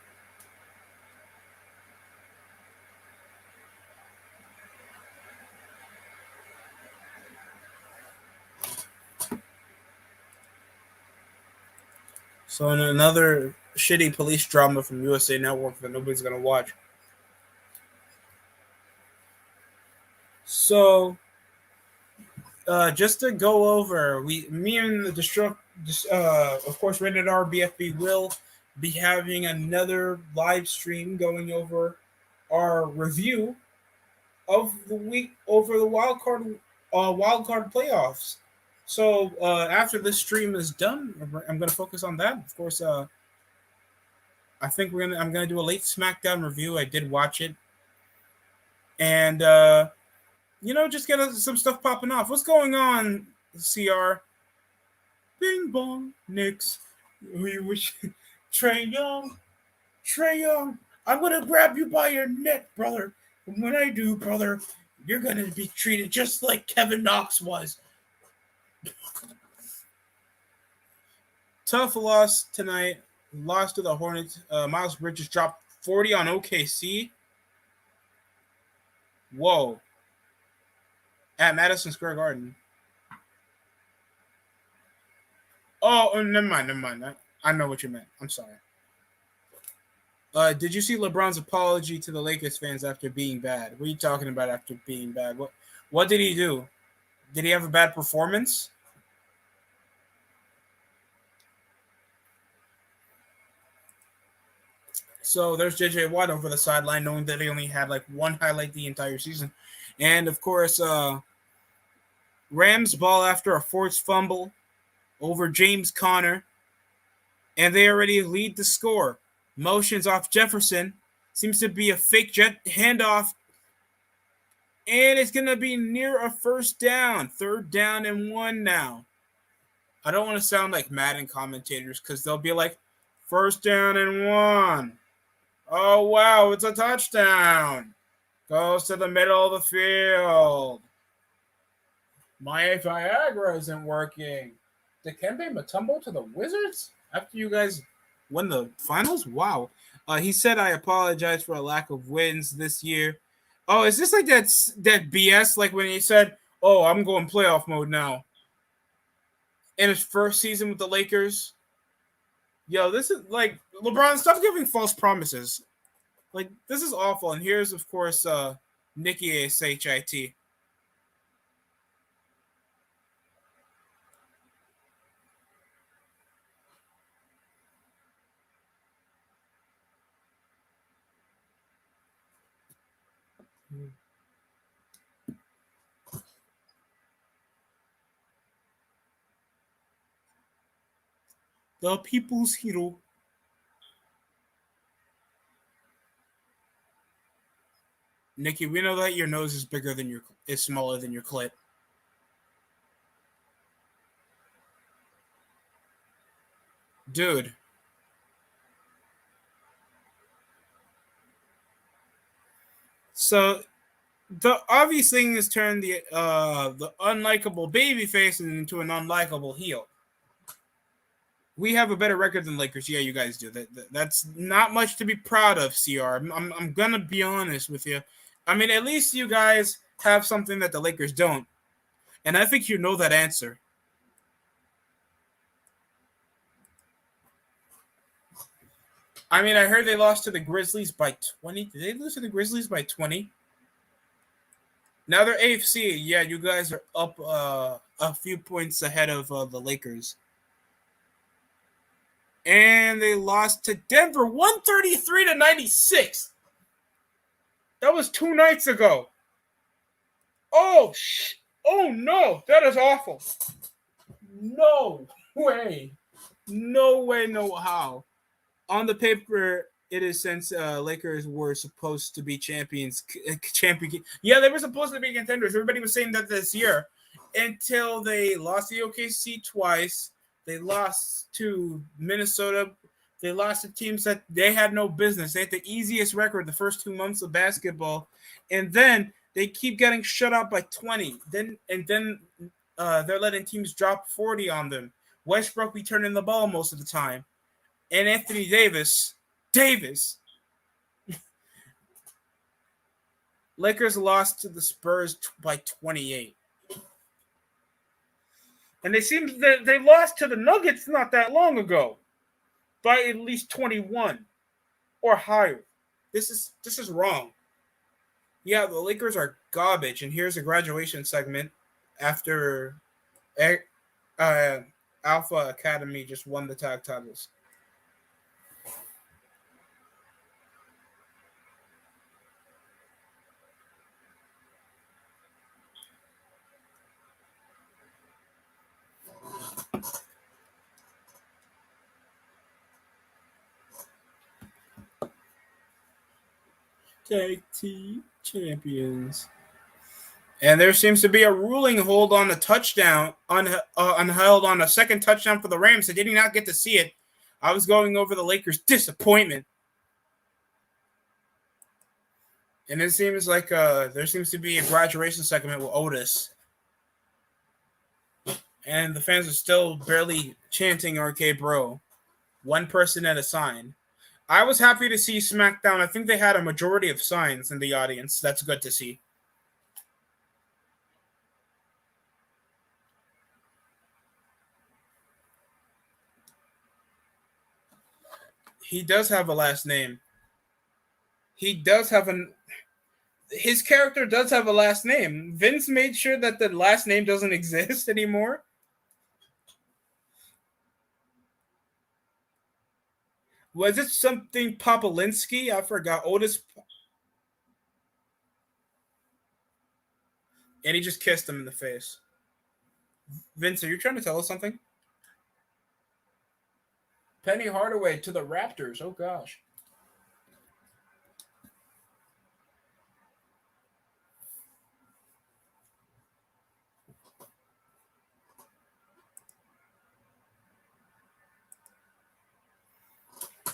So another shitty police drama from USA Network that nobody's gonna watch. So just to go over, me and the of course, Rated R BFB will be having another live stream going over our review of the week over the wildcard playoffs. So after this stream is done, I'm going to focus on that. Of course, I think I'm gonna do a late SmackDown review. I did watch it, and just get some stuff popping off. What's going on, CR? Bing bong, Knicks. We wish Trey Young. I'm gonna grab you by your neck, brother. And when I do, brother, you're gonna be treated just like Kevin Knox was. Tough loss tonight. Lost to the Hornets. Miles Bridges dropped 40 on OKC. Whoa. At Madison Square Garden. Oh, never mind. I know what you meant. I'm sorry. Did you see LeBron's apology to the Lakers fans after being bad? What are you talking about after being bad? What did he do? Did he have a bad performance? So there's JJ Watt over the sideline, knowing that he only had like one highlight the entire season. And of course, Rams ball after a forced fumble over James Conner. And they already lead the score. Motions off Jefferson. Seems to be a fake jet handoff. And it's going to be near a first down. 3rd down and 1 now. I don't want to sound like Madden commentators because they'll be like, 1st down and 1. Oh, wow, it's a touchdown. Goes to the middle of the field. My Viagra isn't working. Dikembe Mutombo to the Wizards? After you guys won the finals? Wow. He said, I apologize for a lack of wins this year. Oh, is this like that BS? Like when he said, oh, I'm going playoff mode now. In his first season with the Lakers. Yo, this is like, LeBron, stop giving false promises. Like, this is awful. And here's, of course, Nikki SHIT. The people's hero. Nikki, we know that your nose is smaller than your clit. Dude. So the obvious thing is turn the unlikable babyface into an unlikable heel. We have a better record than Lakers. Yeah, you guys do. That's not much to be proud of, CR. I'm gonna be honest with you. I mean, at least you guys have something that the Lakers don't, and I think you know that answer. I mean, I heard they lost to the Grizzlies by 20. Did they lose to the Grizzlies by 20? Now they're AFC. Yeah, you guys are up a few points ahead of the Lakers. And they lost to Denver 133-96. That was 2 nights ago. Oh no, that is awful. No way. No way, no how. On the paper, it is since Lakers were supposed to be champions. Yeah, they were supposed to be contenders. Everybody was saying that this year until they lost to OKC twice. They lost to Minnesota. They lost to teams that they had no business. They had the easiest record the first 2 months of basketball. And then they keep getting shut out by 20. Then they're letting teams drop 40 on them. Westbrook returning the ball most of the time. And Anthony Davis. Lakers lost to the Spurs by 28. And they lost to the Nuggets not that long ago by at least 21 or higher. This is wrong. Yeah, the Lakers are garbage. And here's a graduation segment after Alpha Academy just won the tag titles. Tag team champions. And there seems to be a ruling hold on a touchdown, unheld on a second touchdown for the Rams. I did not get to see it. I was going over the Lakers' disappointment. And it seems like there seems to be a graduation segment with Otis. And the fans are still barely chanting RK Bro. One person at a sign. I was happy to see SmackDown. I think they had a majority of signs in the audience. That's good to see. He does have a last name. His character does have a last name. Vince made sure that the last name doesn't exist anymore. Was it something Popolinski? I forgot. Otis. And he just kissed him in the face. Vince, are you trying to tell us something? Penny Hardaway to the Raptors. Oh, gosh.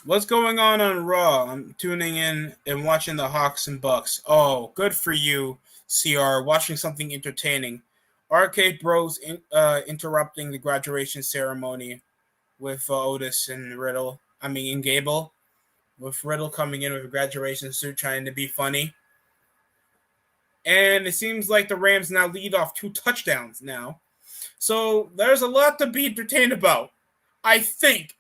What's going on Raw? I'm tuning in and watching the Hawks and Bucks. Oh, good for you, CR. Watching something entertaining. Arcade Bros interrupting the graduation ceremony with Otis and Riddle. And Gable. With Riddle coming in with a graduation suit trying to be funny. And it seems like the Rams now lead off 2 touchdowns now. So there's a lot to be entertained about, I think.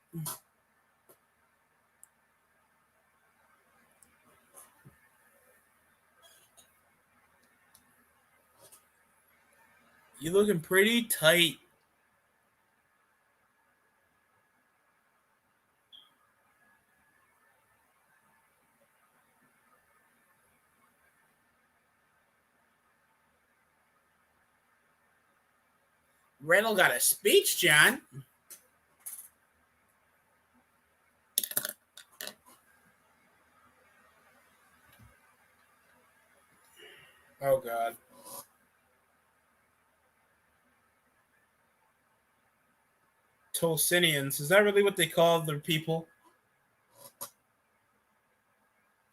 You're looking pretty tight. Riddle got a speech, John. Oh God. Tulsinians. Is that really what they call their people?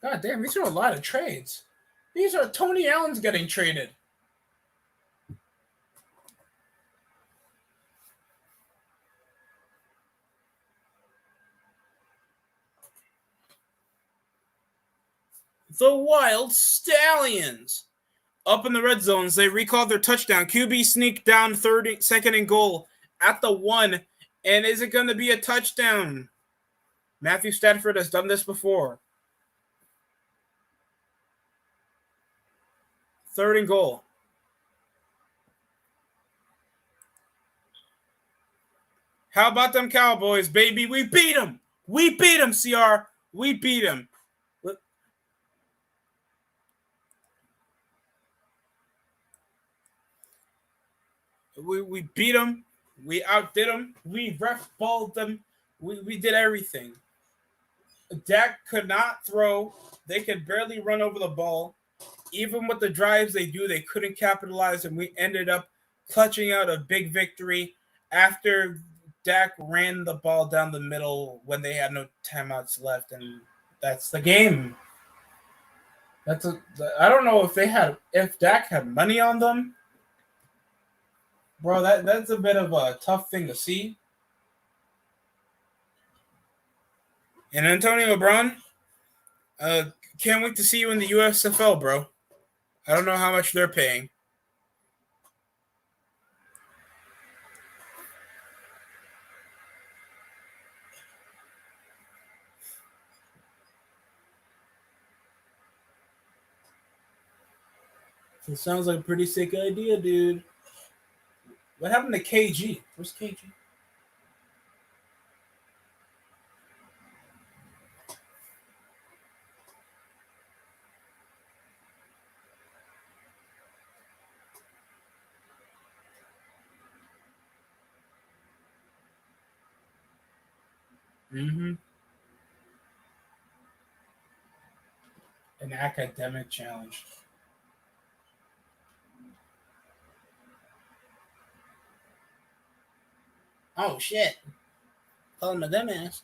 God damn, these are a lot of trades. These are Tony Allen's getting traded. The Wild Stallions. Up in the red zones, they recalled their touchdown. QB sneak down second and goal at the 1. And is it going to be a touchdown? Matthew Stafford has done this before. Third and goal. How about them Cowboys, baby? We beat them. We beat them, CR. We beat them. We beat them. We outdid them. We ref balled them. We did everything. Dak could not throw. They could barely run over the ball. Even with the drives they do, they couldn't capitalize, and we ended up clutching out a big victory after Dak ran the ball down the middle when they had no timeouts left, and that's the game. I don't know if Dak had money on them, bro. That's a bit of a tough thing to see. And Antonio Brown, can't wait to see you in the USFL, bro. I don't know how much they're paying. It sounds like a pretty sick idea, dude. What happened to KG? Where's KG? Mm-hmm. An academic challenge. Oh shit! Call him a dumbass.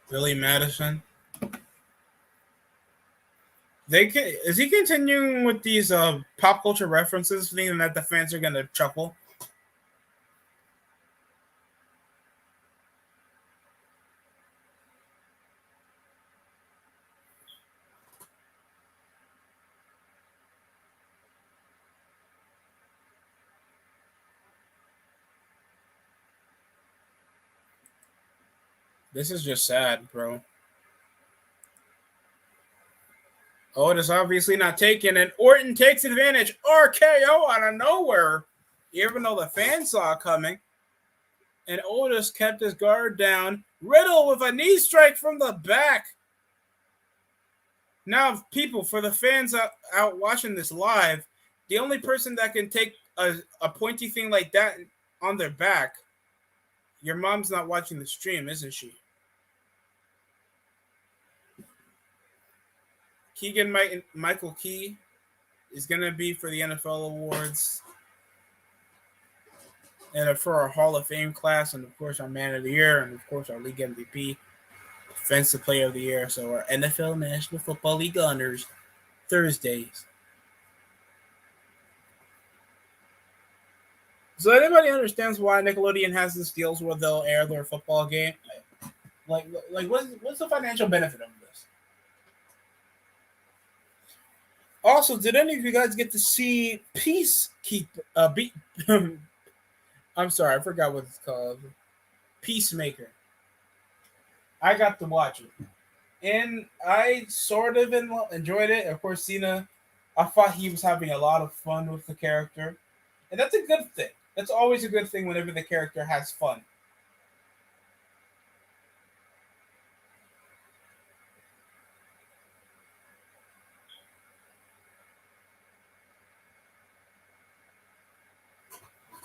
Billy Madison. Is he continuing with these pop culture references, thinking that the fans are gonna chuckle? This is just sad, bro. Otis obviously not taking it. Orton takes advantage. RKO out of nowhere, even though the fans saw it coming. And Otis kept his guard down. Riddle with a knee strike from the back. Now, people, for the fans out watching this live, the only person that can take a pointy thing like that on their back, your mom's not watching the stream, isn't she? Michael Key is going to be for the NFL awards and for our Hall of Fame class, and of course our Man of the Year, and of course our League MVP, Defensive Player of the Year. So our NFL National Football League honors Thursdays. So anybody understands why Nickelodeon has these deals where they'll air their football game? Like what's the financial benefit of this? Also, did any of you guys get to see I'm sorry, I forgot what it's called. Peacemaker. I got to watch it, and I sort of enjoyed it. Of course, Cena, I thought he was having a lot of fun with the character, and that's a good thing. That's always a good thing whenever the character has fun.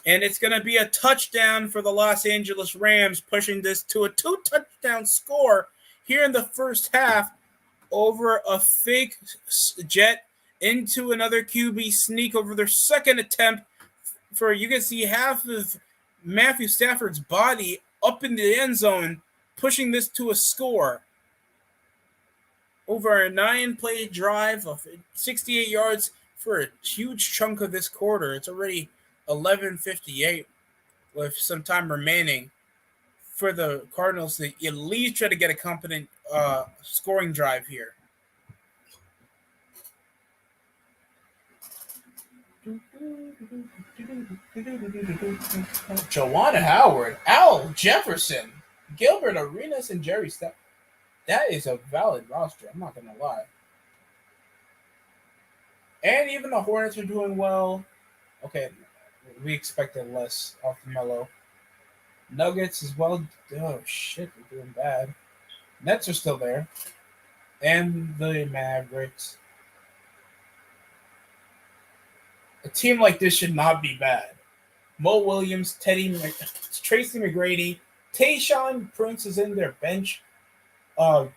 And it's going to be a touchdown for the Los Angeles Rams, pushing this to a 2-touchdown score here in the first half over a fake jet into another QB sneak over their second attempt. For you can see half of Matthew Stafford's body up in the end zone, pushing this to a score. Over a 9-play drive of 68 yards for a huge chunk of this quarter. It's already 11:58 with some time remaining for the Cardinals to at least try to get a competent scoring drive here. Joanna Howard, Al Jefferson, Gilbert Arenas, and Jerry Stepp. That is a valid roster. I'm not going to lie. And even the Hornets are doing well. Okay, we expected less off the Melo. Nuggets as well. Oh, shit, they're doing bad. Nets are still there. And the Mavericks. A team like this should not be bad. Mo Williams, Tracy McGrady, Tayshaun Prince is in their bench. Pau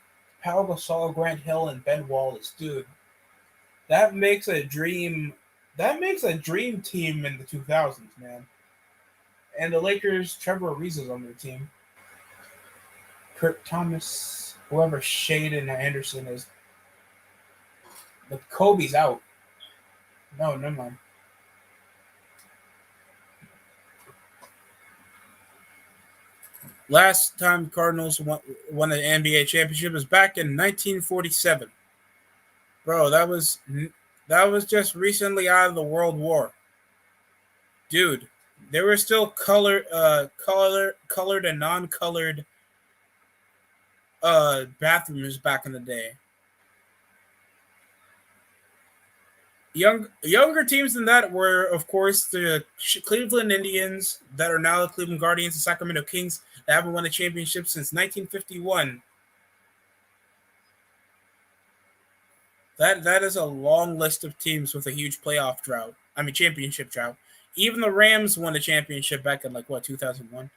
Gasol, Grant Hill, and Ben Wallace. Dude, that makes a dream. That makes a dream team in the 2000s, man. And the Lakers, Trevor Ariza is on their team. Kurt Thomas, whoever Shaden Anderson is. But Kobe's out. No, never mind. Last time Cardinals won an NBA championship was back in 1947. Bro, that was just recently out of the World War. Dude, there were still colored and non-colored bathrooms back in the day. Younger teams than that were, of course, the Cleveland Indians that are now the Cleveland Guardians, the Sacramento Kings that haven't won a championship since 1951. That is a long list of teams with a huge championship drought. Even the Rams won a championship back in 2001.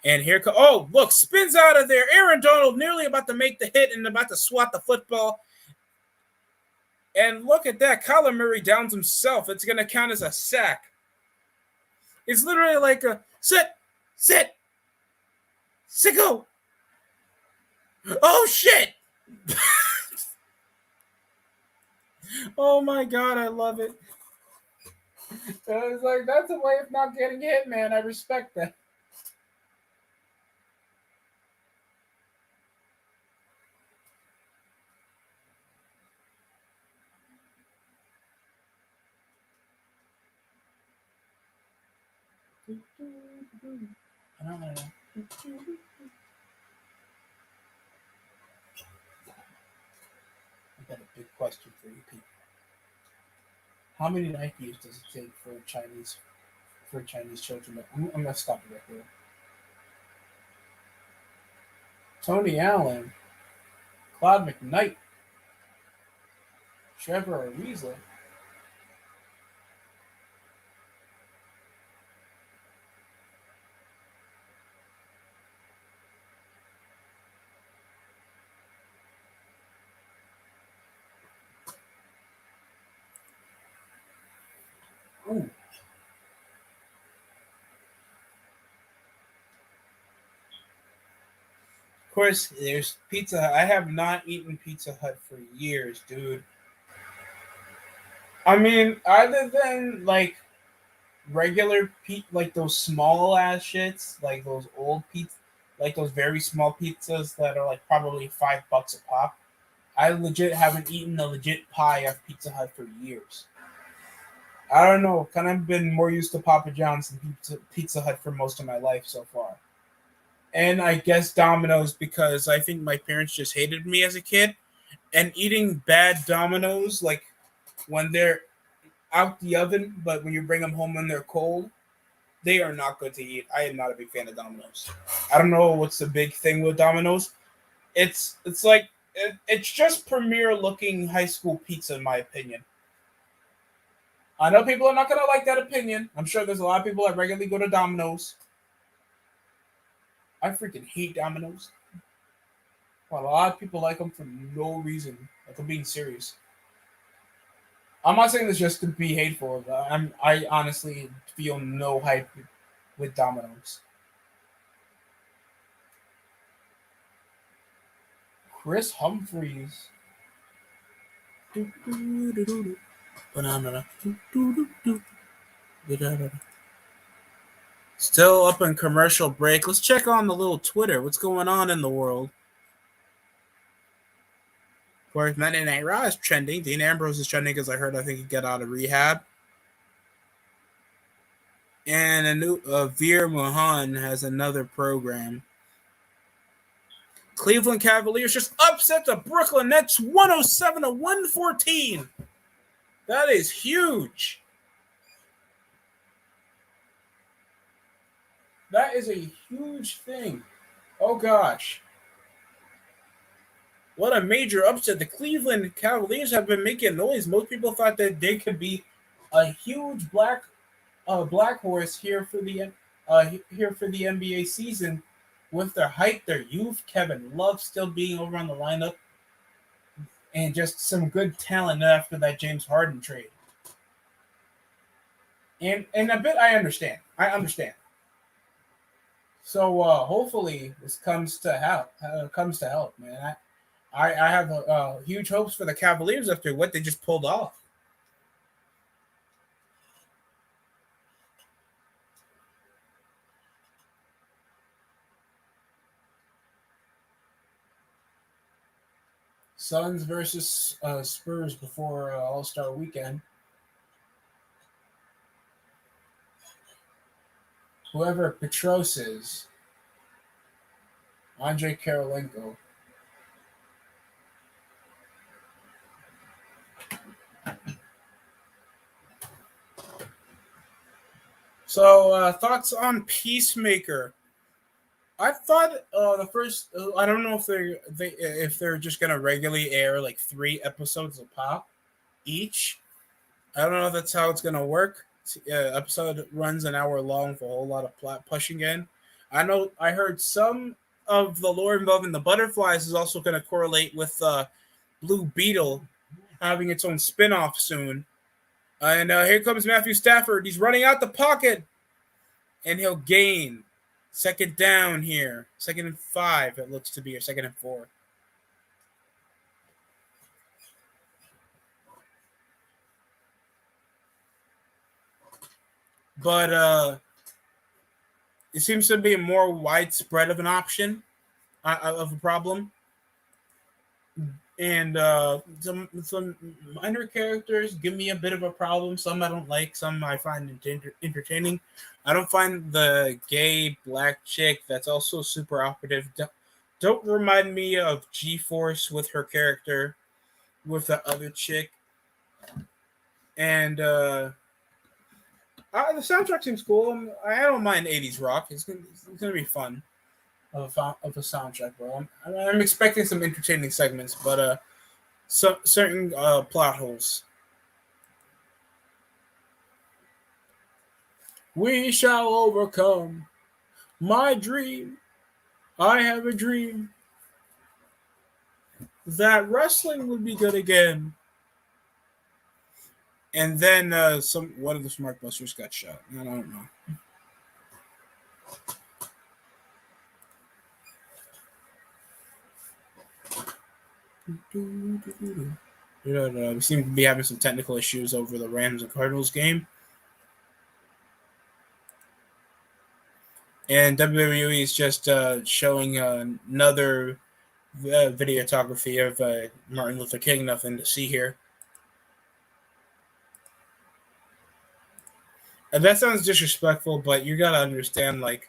And here look, spins out of there. Aaron Donald nearly about to make the hit and about to swat the football. And look at that. Kyler Murray downs himself. It's going to count as a sack. It's literally like a sit, sicko. Oh, shit. Oh, my God. I love it. It's like, that's a way of not getting hit, man. I respect that. I got a big question for you people. How many Nikes does it take for Chinese children? I'm gonna stop it right there. Tony Allen, Claude McKnight, Trevor Ariza. Ooh. Of course, there's Pizza Hut. I have not eaten Pizza Hut for years, dude. I mean, other than regular those small ass shits, like those old pizza, like those very small pizzas that are probably $5 a pop. I legit haven't eaten a legit pie of Pizza Hut for years. I don't know. Kind of been more used to Papa John's than Pizza Hut for most of my life so far. And I guess Domino's because I think my parents just hated me as a kid. And eating bad Domino's, when they're out the oven, but when you bring them home when they're cold, they are not good to eat. I am not a big fan of Domino's. I don't know what's the big thing with Domino's. It's just premier looking high school pizza in my opinion. I know people are not going to like that opinion. I'm sure there's a lot of people that regularly go to Domino's. I freaking hate Domino's. But a lot of people like them for no reason. Like, I'm being serious. I'm not saying this just to be hateful. I honestly feel no hype with Domino's. Chris Humphreys. Still up in commercial break. Let's check on the little Twitter. What's going on in the world? Of course, Monday Night Raw is trending. Dean Ambrose is trending because I think he got out of rehab. And a new Veer Mahan has another program. Cleveland Cavaliers just upset the Brooklyn Nets 107-114. That is huge. That is a huge thing. Oh, gosh. What a major upset. The Cleveland Cavaliers have been making noise. Most people thought that they could be a huge black horse here for the NBA season with their height, their youth, Kevin Love still being over on the lineup, and just some good talent after that James Harden trade. And a bit I understand. So hopefully this comes to help. Man. I have huge hopes for the Cavaliers after what they just pulled off. Suns versus Spurs before All-Star Weekend. Whoever Petros is, Andre Karolinko. So, thoughts on Peacemaker? I thought the first. I don't know if they're just gonna regularly air like 3 episodes of pop each. I don't know if that's how it's gonna work. Episode runs an hour long for a whole lot of plot pushing in. I heard some of the lore involving the butterflies is also going to correlate with Blue Beetle having its own spin-off soon. And here comes Matthew Stafford. He's running out the pocket. And he'll gain. Second down here. 2nd and 5 it looks to be, or 2nd and 4. But it seems to be a more widespread of an option, of a problem. And some minor characters give me a bit of a problem. Some I don't like. Some I find entertaining. I don't find the gay black chick that's also super operative. Don't remind me of G-Force with her character, with the other chick. And the soundtrack seems cool. I don't mind 80s rock. It's gonna be fun of a soundtrack, bro. I'm expecting some entertaining segments, but certain plot holes. We shall overcome. My dream. I have a dream that wrestling would be good again. And then one of the Smart Busters got shot. I don't know. We seem to be having some technical issues over the Rams and Cardinals game. And WWE is just showing another videography of Martin Luther King. Nothing to see here. And that sounds disrespectful, but you gotta understand, like,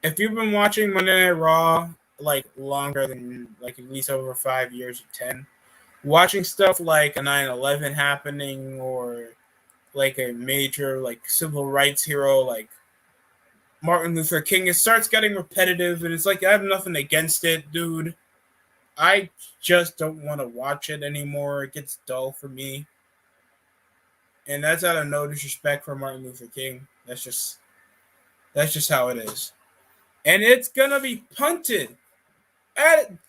if you've been watching Monday Night Raw like longer than like at least over 5 years or 10, watching stuff like a 9/11 happening or like a major like civil rights hero like Martin Luther King, it starts getting repetitive, and it's like I have nothing against it, dude. I just don't want to watch it anymore. It gets dull for me. And that's out of no disrespect for Martin Luther King. That's just how it is. And it's gonna be punted.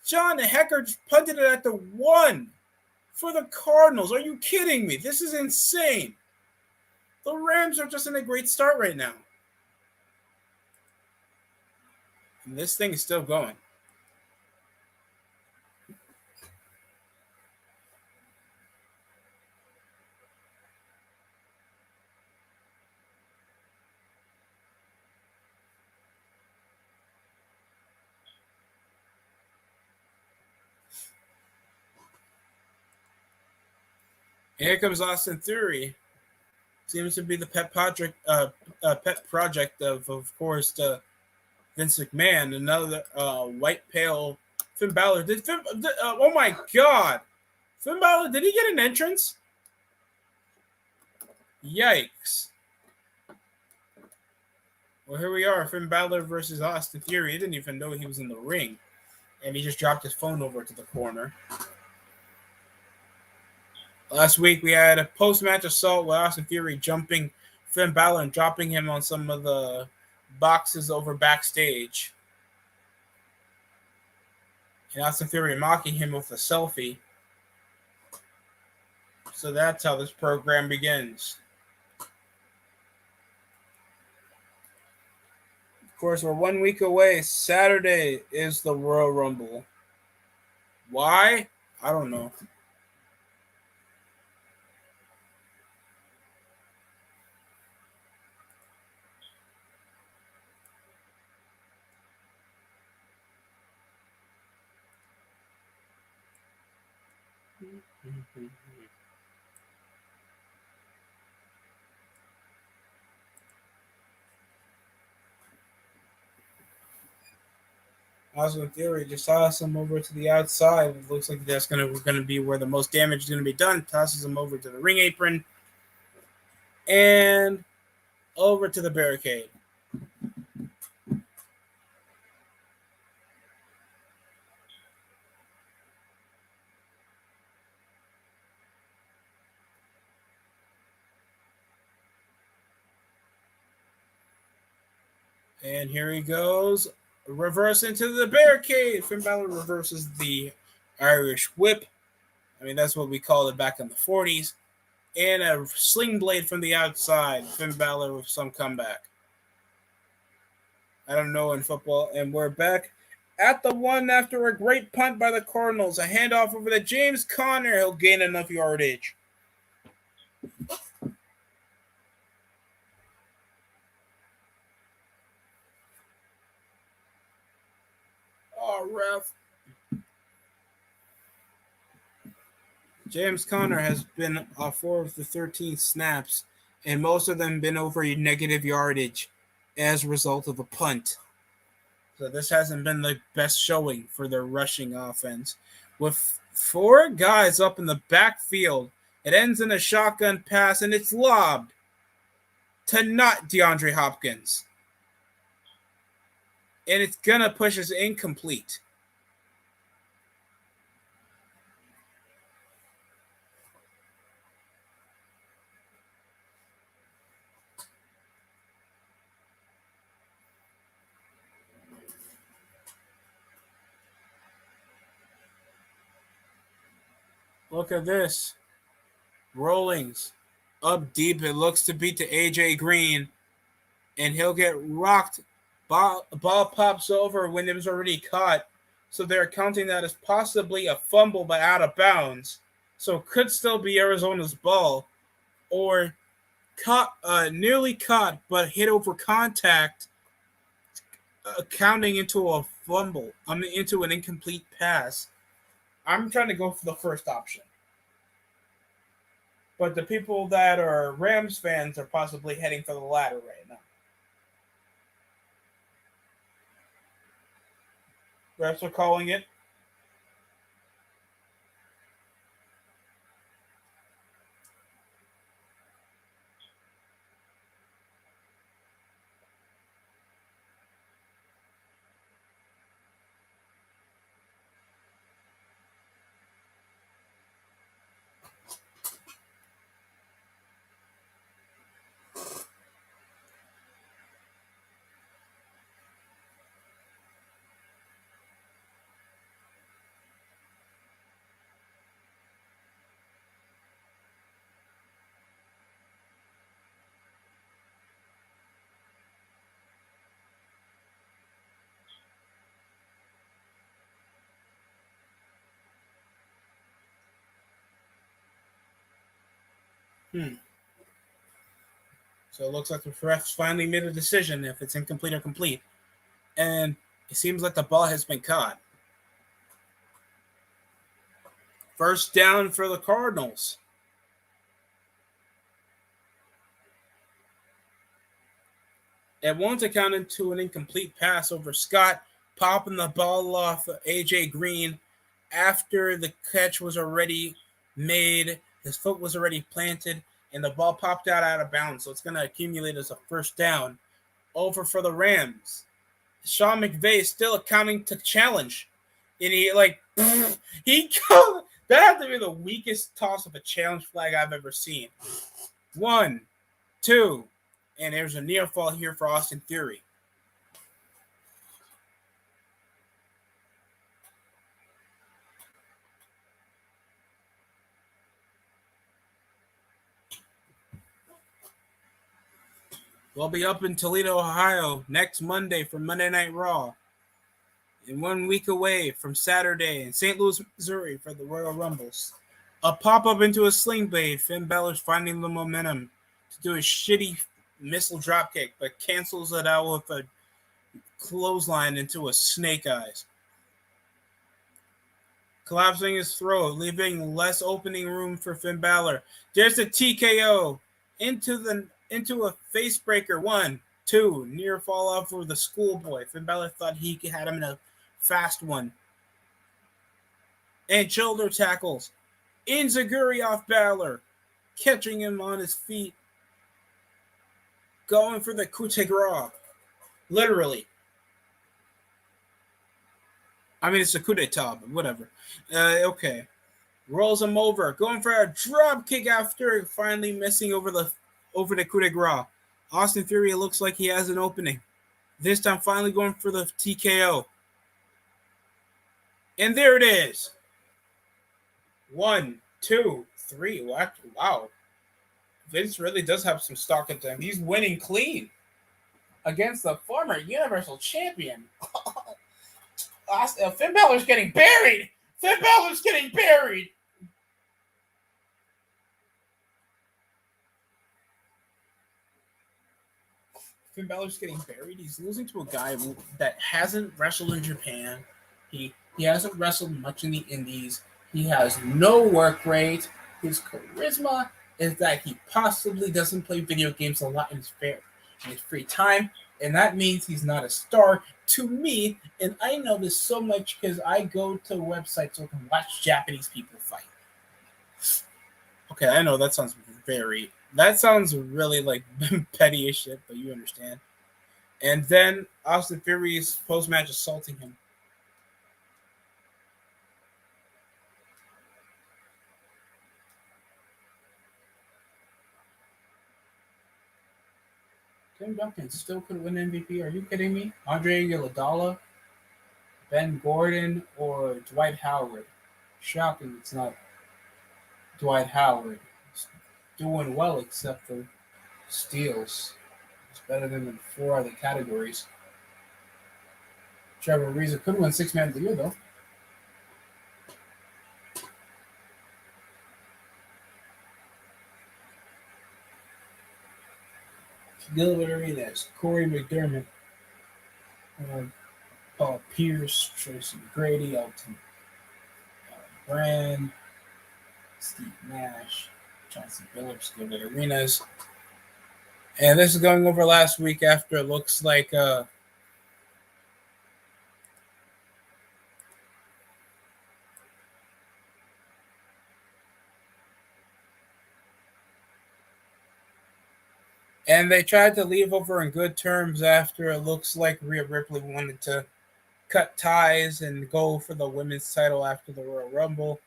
John Hecker just punted it at the 1 for the Cardinals. Are you kidding me? This is insane. The Rams are just in a great start right now. And this thing is still going. And here comes Austin Theory. Seems to be the pet project of course, Vince McMahon. Another white pale Finn Balor. Oh my God, Finn Balor, did he get an entrance? Yikes. Well, here we are, Finn Balor versus Austin Theory. He didn't even know he was in the ring, and he just dropped his phone over to the corner. Last week, we had a post-match assault with Austin Theory jumping Finn Balor and dropping him on some of the boxes over backstage. And Austin Theory mocking him with a selfie. So that's how this program begins. Of course, we're 1 week away. Saturday is the Royal Rumble. Why? I don't know. Austin Theory just tosses him over to the outside. It looks like that's gonna be where the most damage is gonna be done. Tosses him over to the ring apron and over to the barricade. And here he goes. Reverse into the barricade. Finn Balor reverses the Irish whip. I mean, that's what we called it back in the 40s. And a sling blade from the outside. Finn Balor with some comeback. I don't know in football. And we're back at the 1 after a great punt by the Cardinals. A handoff over to James Conner. He'll gain enough yardage. Oh, ref. James Conner has been 4 of the 13 snaps, and most of them been over negative yardage as a result of a punt. So this hasn't been the best showing for their rushing offense. With 4 guys up in the backfield, it ends in a shotgun pass, and it's lobbed to not DeAndre Hopkins. And it's going to push us incomplete. Look at this. Rollings up deep. It looks to be to AJ Green. And he'll get rocked. Ball pops over when it was already caught. So they're counting that as possibly a fumble but out of bounds. So it could still be Arizona's ball. Or caught, nearly caught but hit over contact, counting into a fumble. Into an incomplete pass. I'm trying to go for the first option. But the people that are Rams fans are possibly heading for the latter right now. Refs are calling it. So it looks like the refs finally made a decision if it's incomplete or complete. And it seems like the ball has been caught. First down for the Cardinals. It won't account into an incomplete pass over Scott, popping the ball off A.J. Green after the catch was already made. His foot was already planted, and the ball popped out of bounds. So it's going to accumulate as a first down. Over for the Rams. Sean McVay is still accounting to challenge. And that had to be the weakest toss of a challenge flag I've ever seen. 1, 2, and there's a near fall here for Austin Theory. We'll be up in Toledo, Ohio next Monday for Monday Night Raw. And 1 week away from Saturday in St. Louis, Missouri for the Royal Rumbles. A pop-up into a sling blade. Finn Balor's finding the momentum to do a shitty missile dropkick, but cancels it out with a clothesline into a snake eyes. Collapsing his throat, leaving less opening room for Finn Balor. There's a TKO into a face breaker. 1, 2, near fall off for the schoolboy. Finn Balor thought he had him in a fast one. And shoulder tackles. Enziguri off Balor, catching him on his feet. Going for the coup de grace. Literally. I mean, it's a coup d'etat, but whatever. Okay. Rolls him over. Going for a drop kick after finally missing over the coup de grace. Austin Theory looks like he has an opening. This time finally going for the TKO. And there it is. 1, 2, 3. Wow. Vince really does have some stock in him. He's winning clean against the former Universal Champion. Finn Balor's getting buried. Finn Balor's getting buried. Finn Balor's getting buried. He's losing to a guy that hasn't wrestled in Japan. He hasn't wrestled much in the Indies. He has no work rate. His charisma is that he possibly doesn't play video games a lot in his free time, and that means he's not a star to me. And I know this so much because I go to websites so I can watch Japanese people fight. Okay, I know that sounds really like petty as shit, but you understand. And then Austin Theory's post-match assaulting him. Tim Duncan still could win MVP. Are you kidding me? Andre Iguodala, Ben Gordon, or Dwight Howard? Shocking it's not Dwight Howard. He's doing well except for steals. It's better than in 4 other categories. Trevor Ariza could win 6th Man of the Year, though. Gilbert Arenas, Corey McDermott, Paul Pierce, Tracy McGrady, Elton Brand, Steve Nash, Chauncey Billups, Gilbert Arenas. And this is going over last week after it looks like and they tried to leave over in good terms after it looks like Rhea Ripley wanted to cut ties and go for the women's title after the Royal Rumble.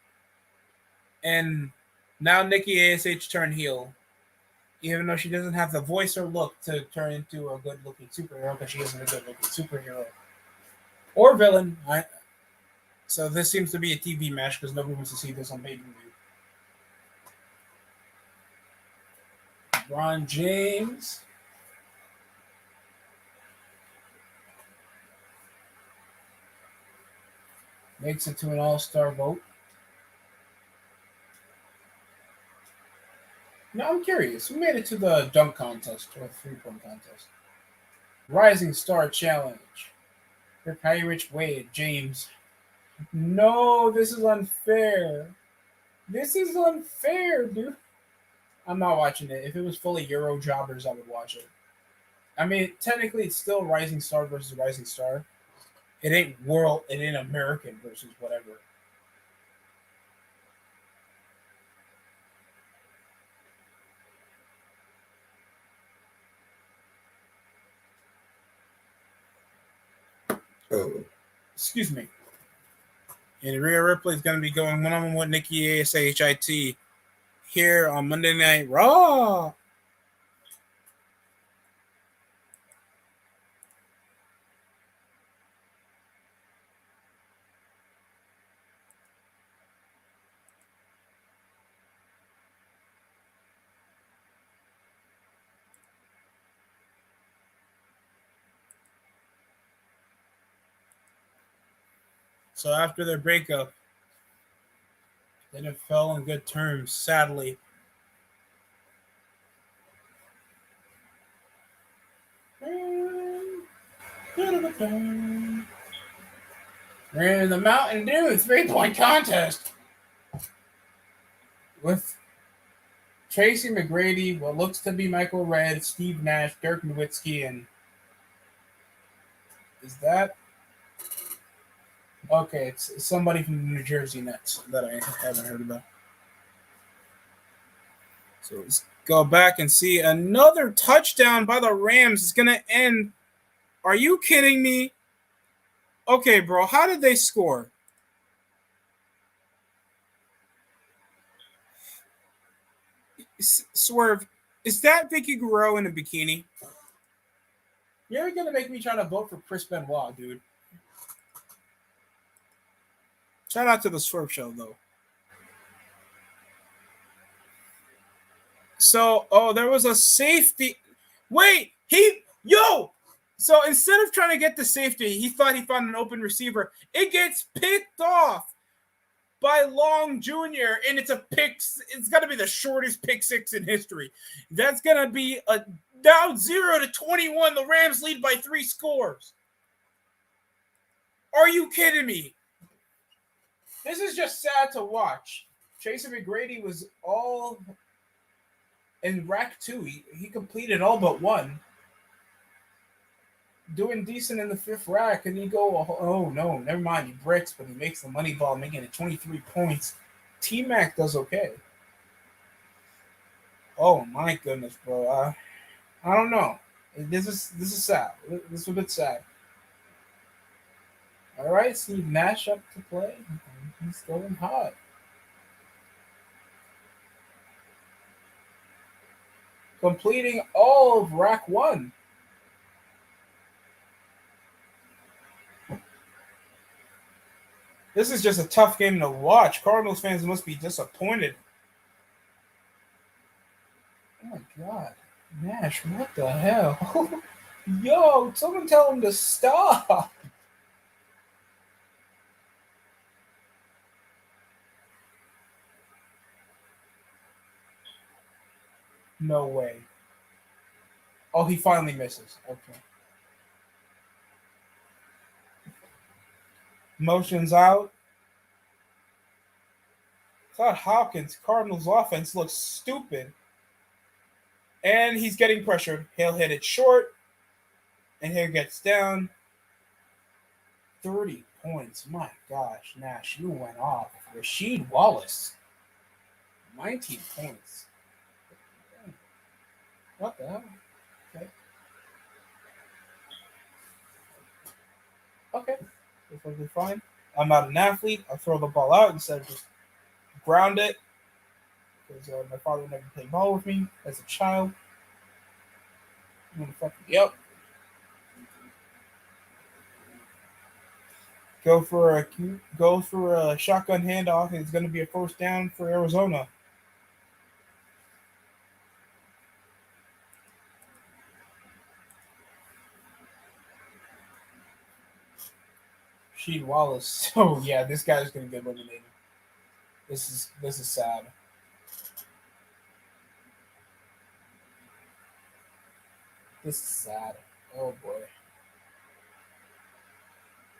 And now Nikki ASH turned heel, even though she doesn't have the voice or look to turn into a good-looking superhero, because she isn't a good-looking superhero or villain. So this seems to be a TV match because nobody wants to see this on pay-per-view. LeBron James. Makes it to an all-star vote. No, Now I'm curious. Who made it to the dunk contest or 3-point contest? Rising Star Challenge. Rip Rich Wade, James. No, this is unfair. This is unfair, dude. I'm not watching it. If it was fully Euro jobbers, I would watch it. I mean, technically, it's still Rising Star versus Rising Star. It ain't world. It ain't American versus whatever. Oh. Excuse me. And Rhea Ripley is going to be going one-on-one with Nikki ASHIT here on Monday Night Raw. So after their breakup, then it fell on good terms, sadly. We're in the Mountain Dew 3-point contest with Tracy McGrady, what looks to be Michael Red, Steve Nash, Dirk Nowitzki, and is that okay? It's somebody from the New Jersey Nets that I haven't heard about. So let's go back and see another touchdown by the Rams is going to end. Are you kidding me? Okay, bro, how did they score? Swerve, is that Vicky Guerrero in a bikini? You're going to make me try to vote for Chris Benoit, dude. Shout out to the Swerve Show, though. So, there was a safety. Wait, So instead of trying to get the safety, he thought he found an open receiver. It gets picked off by Long Jr., and it's a pick. It's got to be the shortest pick six in history. That's going to be a down 0-21. The Rams lead by 3 scores. Are you kidding me? This is just sad to watch. Tracy McGrady was all in rack 2. He completed all but 1. Doing decent in the 5th rack, and you go, oh no, never mind, he bricks, but he makes the money ball, making it 23 points. T-Mac does okay. Oh my goodness, bro. I don't know. This is sad. This is a bit sad. All right, Steve Nash up to play. He's going hot. Completing all of rack 1. This is just a tough game to watch. Cardinals fans must be disappointed. Oh my God. Nash, what the hell? Yo, someone tell him to stop. No way. Oh, he finally misses. Okay. Motions out. Thought Hopkins, Cardinals offense looks stupid. And he's getting pressured. He'll hit it short. And here gets down. 30 points. My gosh, Nash, you went off. Rasheed Wallace. 19 points. What the hell? Okay. Perfectly fine. I'm not an athlete. I throw the ball out instead of just ground it. Because my father never played ball with me as a child. Yep. Go for a shotgun handoff, and it's going to be a first down for Arizona. Rasheed Wallace. Oh yeah, this guy's going to get eliminated. This is sad. This is sad. Oh boy.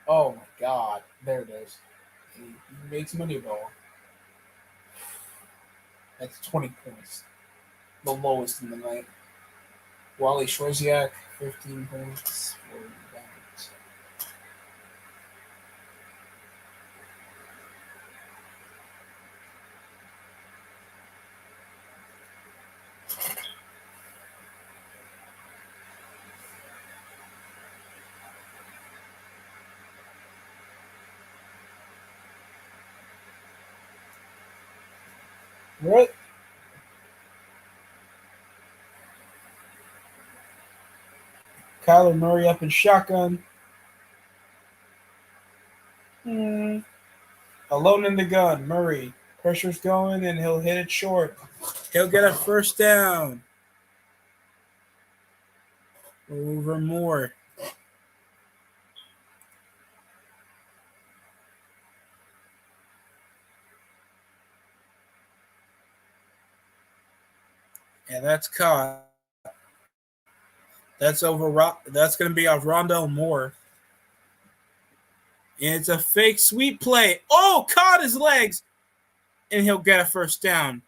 Oh my god. There it is. He makes money ball. That's 20 points. The lowest in the night. Wally Schwarziak, 15 points. 4 rebounds. What? Kyler Murray up in shotgun. Alone in the gun. Murray. Pressure's going and he'll hit it short. He'll get a first down. Over Moore. And that's caught. That's over. That's going to be off Rondell Moore. And it's a fake sweep play. Oh, caught his legs. And he'll get a first down.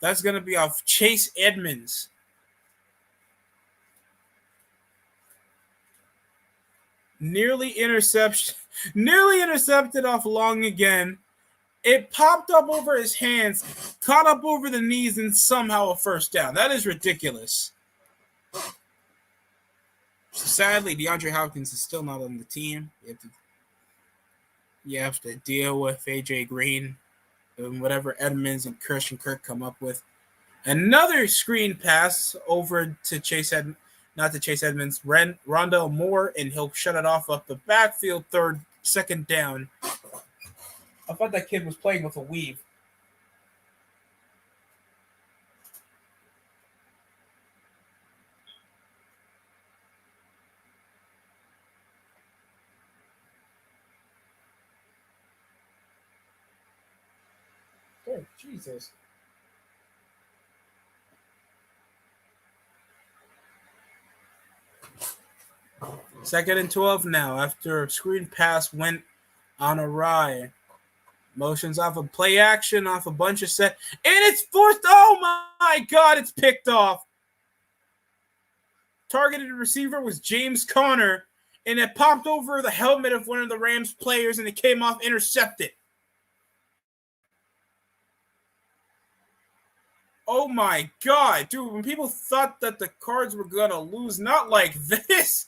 That's going to be off Chase Edmonds. Nearly intercepted off Long again. It popped up over his hands, caught up over the knees, and somehow a first down. That is ridiculous. Sadly, DeAndre Hopkins is still not on the team. You have to deal with AJ Green and whatever Edmonds and Christian Kirk come up with. Another screen pass over to Edmonds, Rondell Moore, and he'll shut it off up the backfield, second down. I thought that kid was playing with a weave. Oh, Jesus. Second and 12 now after a screen pass went on awry. Motions off of play action, off a bunch of set. And it's forced. Oh, my God. It's picked off. Targeted receiver was James Conner. And it popped over the helmet of one of the Rams players. And it came off intercepted. Oh, my God. Dude, when people thought that the Cards were going to lose, not like this.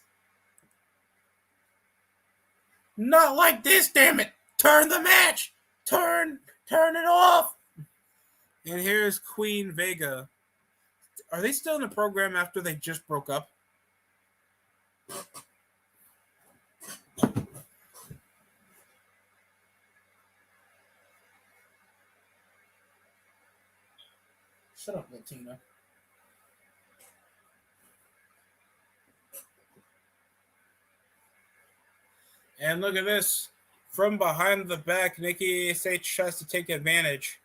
Not like this, damn it. Turn the match. Turn it off. And here's Queen Vega. Are they still in the program after they just broke up? Shut up, Latina. And look at this. From behind the back, Nikki ASH tries to take advantage.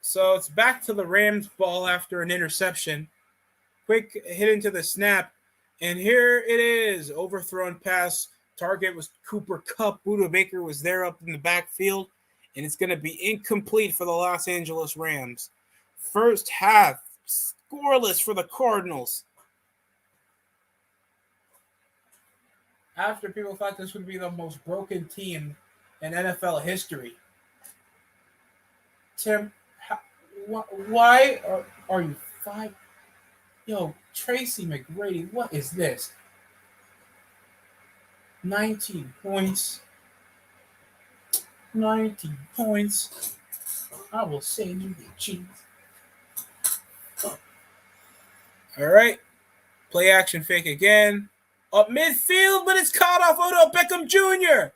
So it's back to the Rams ball after an interception. Quick hit into the snap. And here it is. Overthrown pass. Target was Cooper Kupp. Buda Baker was there up in the backfield. And it's going to be incomplete for the Los Angeles Rams. First half, scoreless for the Cardinals. After people thought this would be the most broken team in NFL history. Tim, why are you five? Yo, Tracy McGrady, what is this? 19 points. 19 points. I will send you the cheese. All right. Play action fake again. Up midfield, but it's caught off Odell Beckham Jr.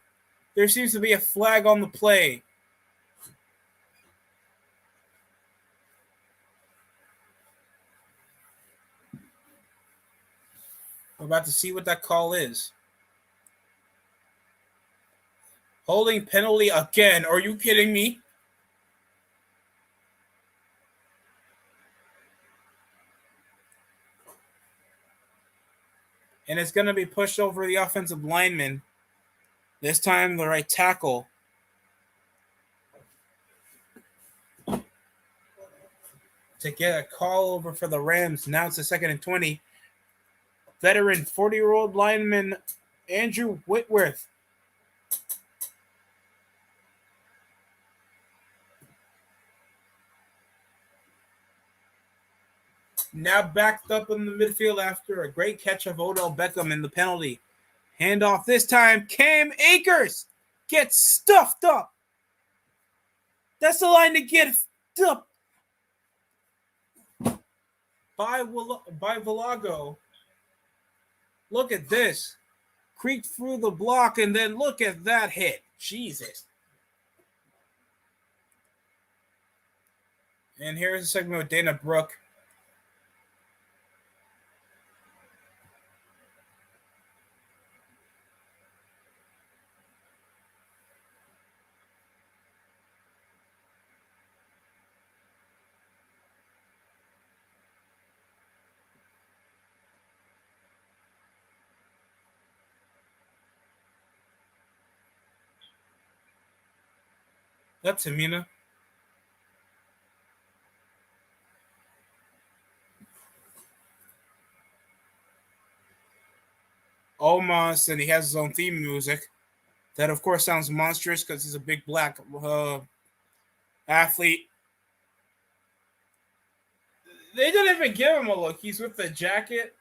There seems to be a flag on the play. We're about to see what that call is. Holding penalty again. Are you kidding me? And it's going to be pushed over the offensive lineman. This time, the right tackle. To get a call over for the Rams. Now it's a 2nd and 20. Veteran 40-year-old lineman Andrew Whitworth. Now backed up in the midfield after a great catch of Odell Beckham in the penalty. Handoff this time. Cam Akers gets stuffed up. That's the line to get up by Valago. Look at this. Creaked through the block, and then look at that hit. Jesus. And here's a segment with Dana Brooke. That's Amina. Almost, and he has his own theme music. That, of course, sounds monstrous because he's a big black athlete. They didn't even give him a look. He's with the jacket.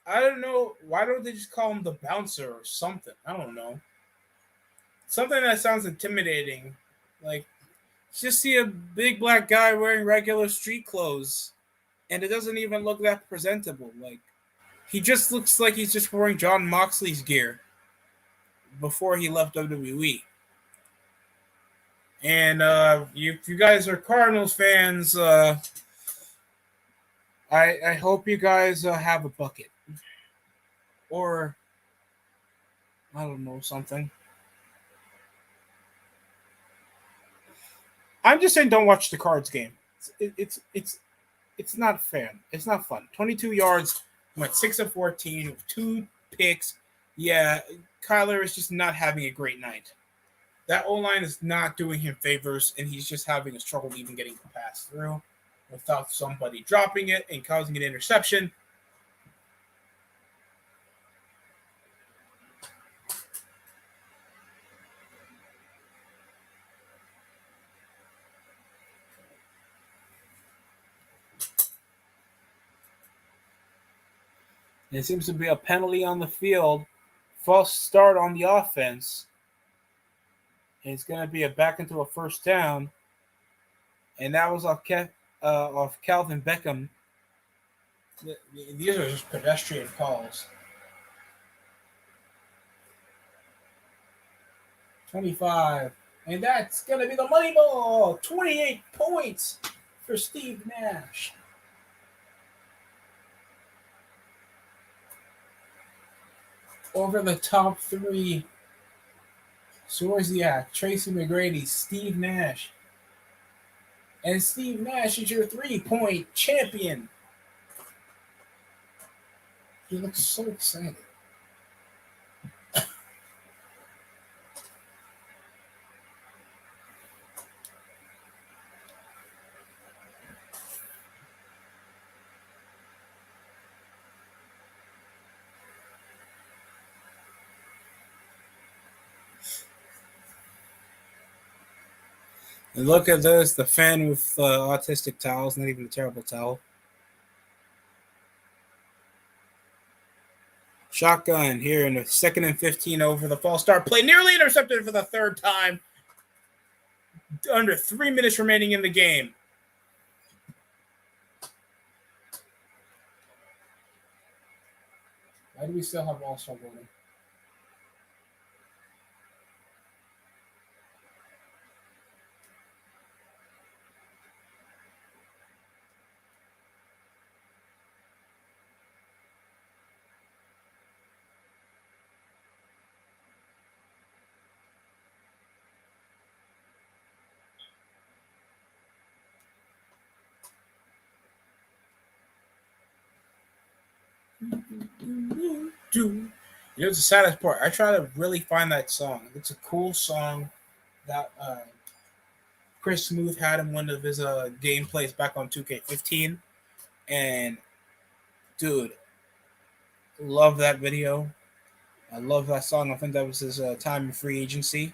I don't know. Why don't they just call him the bouncer or something? I don't know. Something that sounds intimidating. Like, just see a big black guy wearing regular street clothes, and it doesn't even look that presentable. Like, he just looks like he's just wearing John Moxley's gear before he left WWE. And if you guys are Cardinals fans, I hope you guys have a bucket. Or, I don't know, something. I'm just saying don't watch the Cards game. It's not fair. It's not fun. 22 yards, went 6 of 14 with 2 picks. Yeah, Kyler is just not having a great night. That O-line is not doing him favors, and he's just having a struggle even getting the pass through without somebody dropping it and causing an interception. It seems to be a penalty on the field. False start on the offense. And it's going to be a back into a first down. And that was off Calvin Beckham. These are just pedestrian calls. 25. And that's going to be the money ball. 28 points for Steve Nash. Over the top 3. So where's he at? Tracy McGrady, Steve Nash. And Steve Nash is your 3-point champion. He looks so excited. And look at this, the fan with autistic towels, not even a terrible towel. Shotgun here in the 2nd and 15 over the false start play. Nearly intercepted for the 3rd time. Under 3 minutes remaining in the game. Why do we still have All-Star voting? do. You know, the saddest part. I try to really find that song. It's a cool song that Chris Smooth had in one of his gameplays back on 2K15, and dude, love that video. I love that song. I think that was his time in free agency.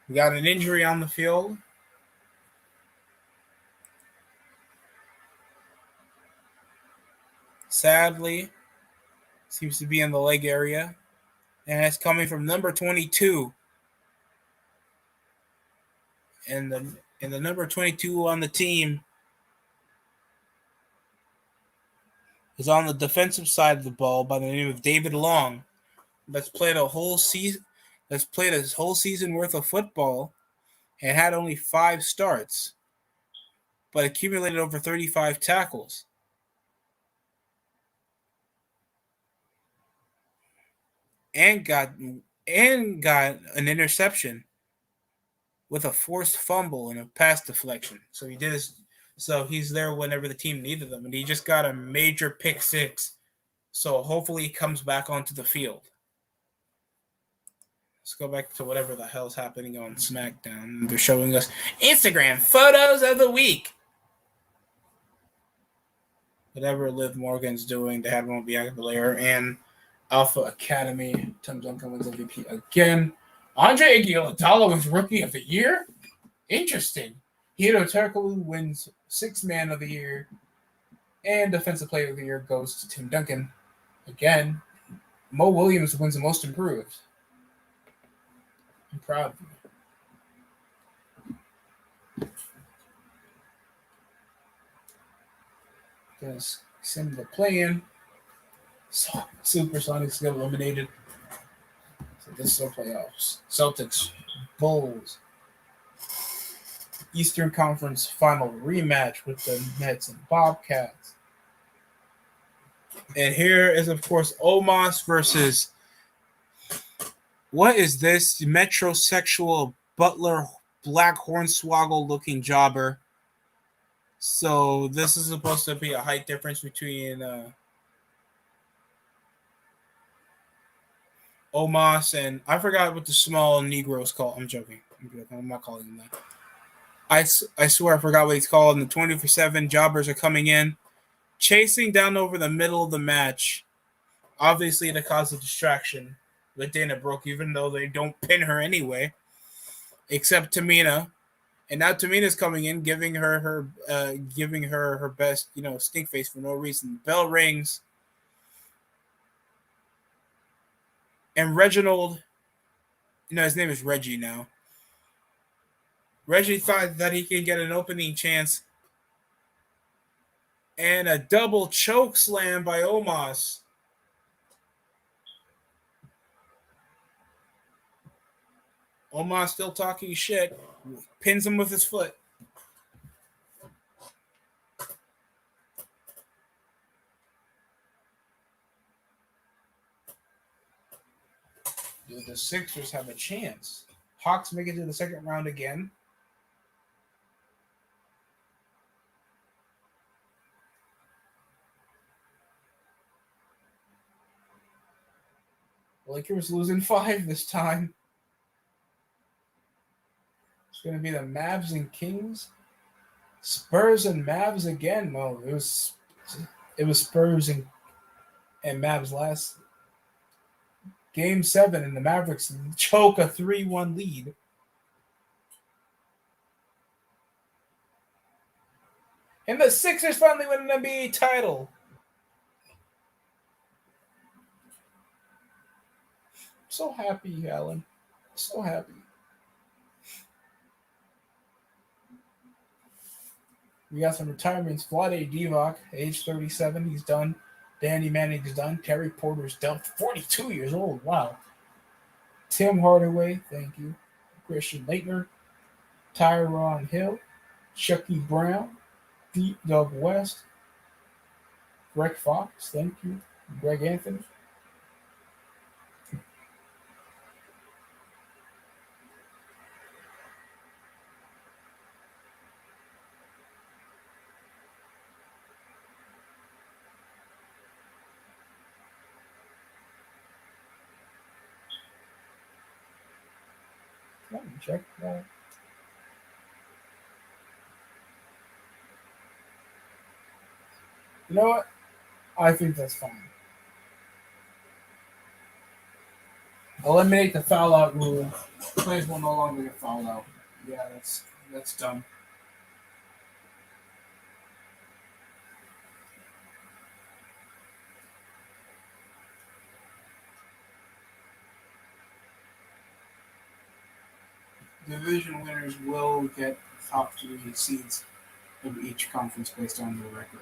We got an injury on the field. Sadly, seems to be in the leg area. And it's coming from number 22. And the number 22 on the team is on the defensive side of the ball by the name of David Long. That's played a whole season. That's played his whole season worth of football and had only 5 starts, but accumulated over 35 tackles. And got an interception with a forced fumble and a pass deflection. So he's there whenever the team needed him, and he just got a major pick 6. So hopefully he comes back onto the field. Let's go back to whatever the hell's happening on SmackDown. They're showing us Instagram photos of the week. Whatever Liv Morgan's doing, they had one with Bianca Belair and Alpha Academy. Tim Duncan wins MVP again. Andre Iguodala wins Rookie of the Year. Interesting. Hito Turkoglu wins 6th Man of the Year. And Defensive Player of the Year goes to Tim Duncan. Again, Mo Williams wins the Most Improved. I'm proud of you. Gonna send the play-in. So, Supersonics get eliminated. So this is the playoffs. Celtics, Bulls. Eastern Conference final rematch with the Nets and Bobcats. And here is, of course, Omos versus, what is this? Metrosexual butler, black hornswoggle looking jobber. So this is supposed to be a height difference between Omos and, I forgot what the small Negroes call. I'm joking. I'm not calling him that. I swear I forgot what he's called. And the 24/7 jobbers are coming in, chasing down over the middle of the match, obviously to cause a distraction with Dana Brooke, even though they don't pin her anyway, except Tamina. And now Tamina's coming in, giving her her best, stink face for no reason. Bell rings, and Reginald, his name is Reggie now. Reggie thought that he can get an opening chance, and a double choke slam by Omos. Omos still talking shit, pins him with his foot. Do the Sixers have a chance? Hawks make it to the second round again. Lakers losing 5 this time. It's going to be the Mavs and Kings. Spurs and Mavs again. Well, it was Spurs and Mavs last Game 7, and the Mavericks choke a 3-1 lead. And the Sixers finally win an NBA title. So happy, Alan. So happy. We got some retirements. Vlade Divac, age 37, he's done. Danny Manning's done. Terry Porter's done. 42 years old. Wow. Tim Hardaway, thank you. Christian Laettner. Tyronn Hill. Chucky Brown. Deep Doug West. Greg Fox, thank you. Greg Anthony. Check that. You know what? I think that's fine. Eliminate the foul out rule. Players will no longer get fouled out. Yeah, that's dumb. Division winners will get top 3 seeds of each conference based on their record.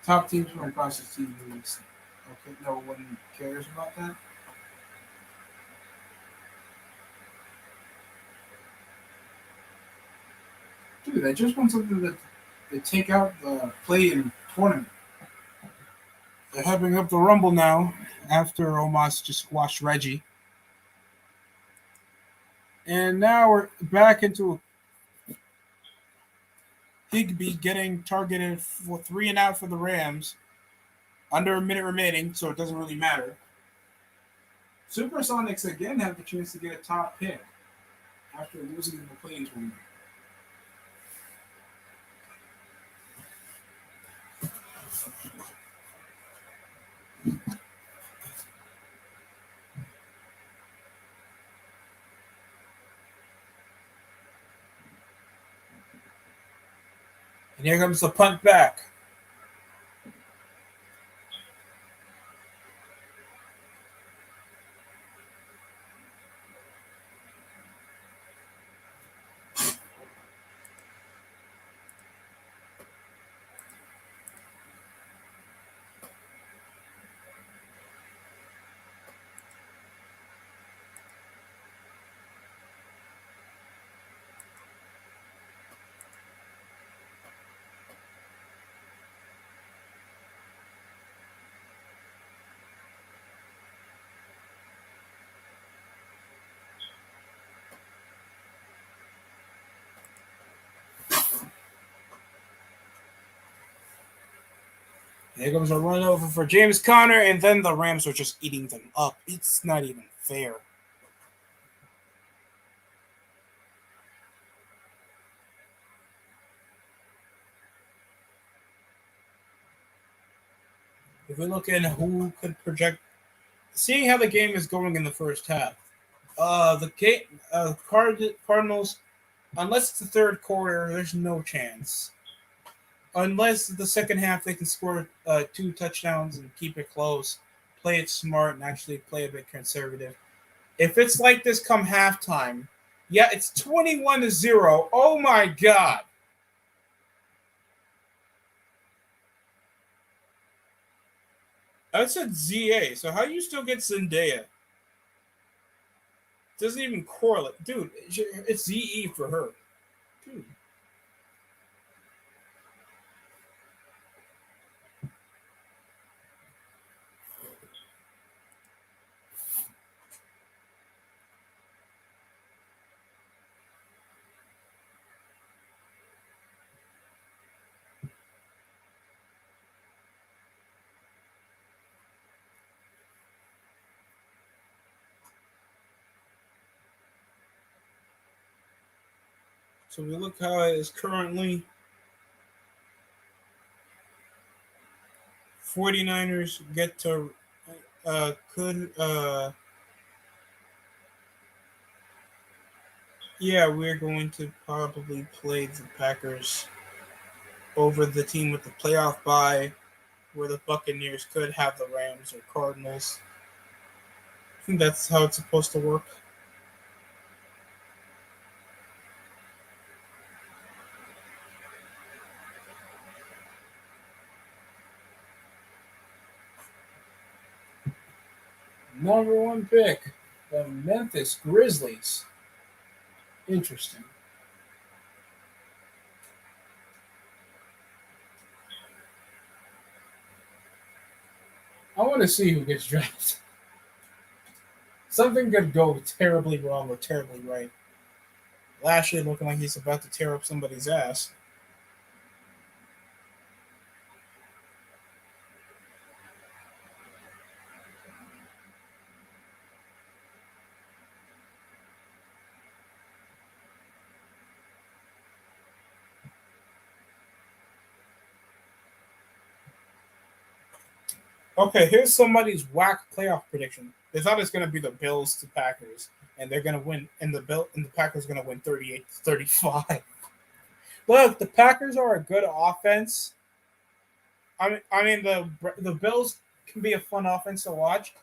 Top teams from across the team leagues. Okay, no one cares about that. Dude, I just want something that they take out the play in tournament. They're having up the Rumble now after Omos just squashed Reggie. And now we're back into Higby getting targeted for 3 and out for the Rams. Under a minute remaining, so it doesn't really matter. Supersonics again have the chance to get a top pick after losing in the play-in tournament. And here comes the punt back. Here comes a run over for James Conner, and then the Rams are just eating them up. It's not even fair. If we look at who could project, seeing how the game is going in the first half, Cardinals, unless it's the third quarter, there's no chance. Unless the second half they can score 2 touchdowns and keep it close, play it smart, and actually play a bit conservative. If it's like this come halftime, yeah, it's 21-0. Oh my God. I said ZA, so how do you still get Zendaya? Doesn't even correlate. Dude, it's ZE for her. Dude. So we look how it is currently. 49ers get to yeah, we're going to probably play the Packers over the team with the playoff bye, where the Buccaneers could have the Rams or Cardinals. I think that's how it's supposed to work. Number 1 pick, the Memphis Grizzlies. Interesting. I want to see who gets drafted. Something could go terribly wrong or terribly right. Lashley looking like he's about to tear up somebody's ass. Okay, here's somebody's whack playoff prediction. They thought it's going to be the Bills to Packers, and they're going to win, and the Packers are going to win 38-35. Look, the Packers are a good offense. I mean the Bills can be a fun offense to watch,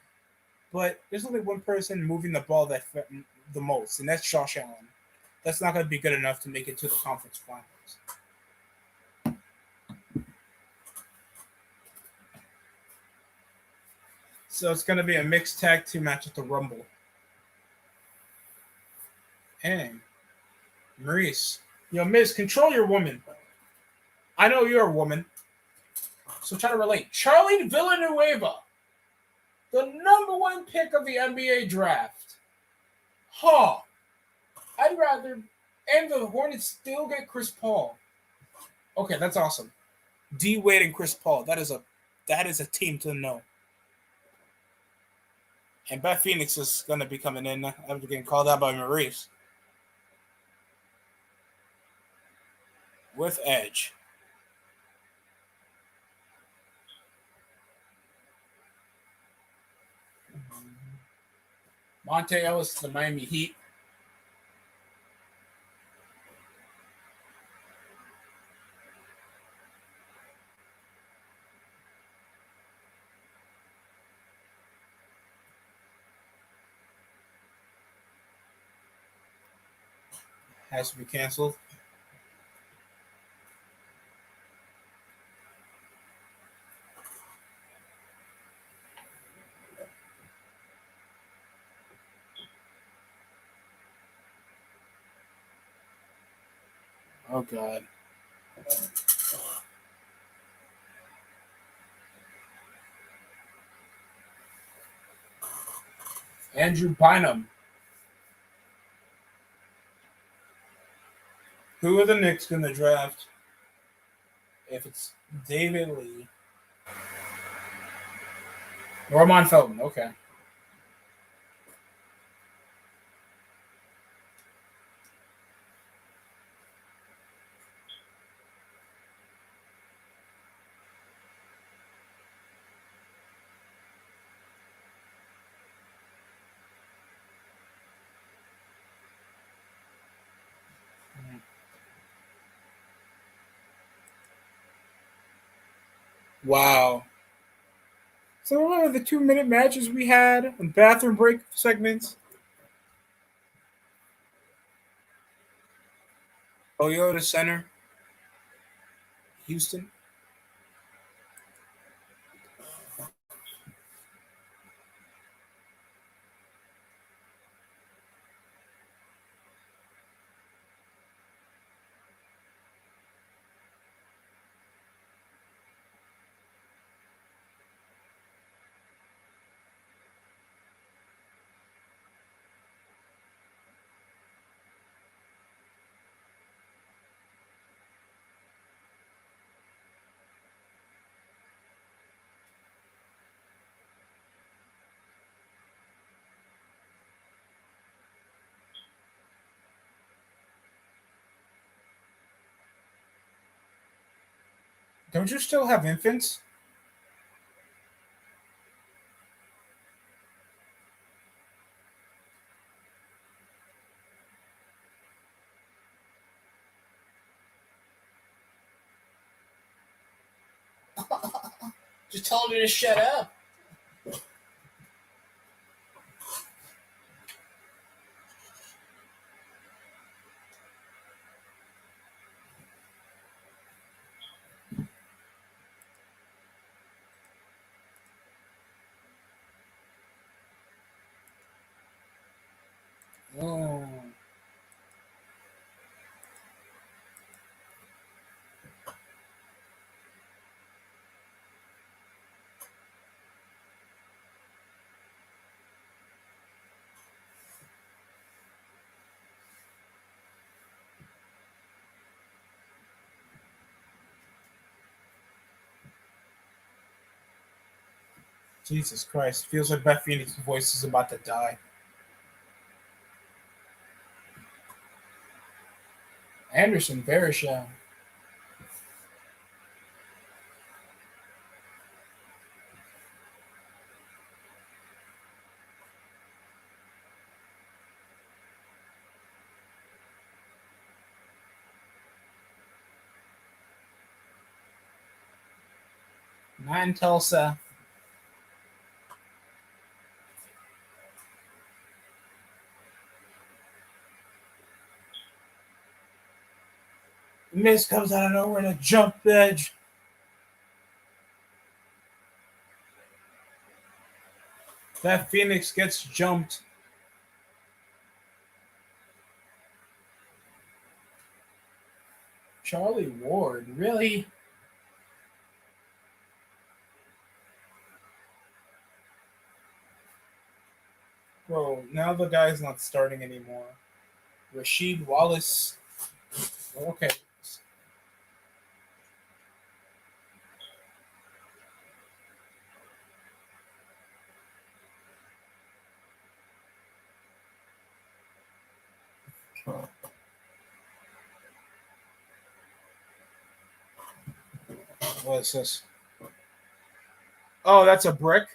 but there's only one person moving the ball the most, and that's Josh Allen. That's not going to be good enough to make it to the conference finals. So it's going to be a mixed tag team match at the Rumble. And Maurice, Miz, control your woman. I know you're a woman, so try to relate. Charlie Villanueva, the number one pick of the NBA draft. Huh. I'd rather, and the Hornets still get Chris Paul. Okay, that's awesome. D Wade and Chris Paul. That is a team to know. And Beth Phoenix is going to be coming in after getting called out by Maurice. With Edge. Monte Ellis to the Miami Heat. Has to be canceled. Oh, God. Andrew Bynum. Who are the Knicks going to draft? If it's David Lee. Ramon Felton. Okay. Wow. So what are the 2-minute matches we had and bathroom break segments? Toyota Center, Houston. Don't you still have infants? Just tell her to shut up. Oh. Jesus Christ. Feels like Beth Phoenix's voice is about to die. Anderson Baruchel. and Tulsa. Miz comes out of nowhere in a jump edge. That Phoenix gets jumped. Charlie Ward, really? Bro, now the guy's not starting anymore. Rasheed Wallace. Okay. What is this? Oh, that's a brick?